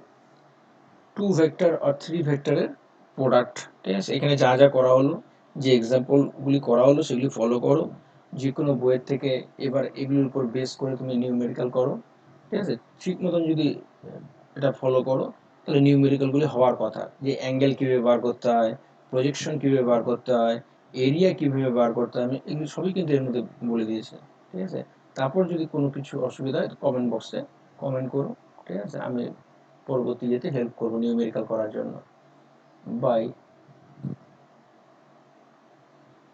2 ভেক্টর আর 3 ভেক্টরের প্রোডাক্ট, ঠিক আছে। এখানে যা যা করা হলো, যে এক্সাম্পলগুলি করা হলো সেগুলি ফলো করো যে কোনো বইয়ের থেকে। এবার এগুলির উপর বেস করে তুমি নিউমেরিক্যাল করো, ঠিক আছে। ঠিক মতন যদি এটা ফলো করো তাহলে নিউমেরিক্যালগুলি হওয়ার কথা, যে অ্যাঙ্গেল কীভাবে বার করতে হয়, প্রজেকশন কীভাবে বার করতে হয়, এরিয়া কীভাবে বার করতে হয়, আমি এগুলি সবই কিন্তু এর মধ্যে বলে দিয়েছি, ঠিক আছে। তারপর যদি কোনো কিছু অসুবিধা হয় কমেন্ট বক্সে কমেন্ট করো, ঠিক আছে। আমি পরবর্তী যেতে হেল্প করবো নিউমেরিক্যাল করার জন্য। বাই।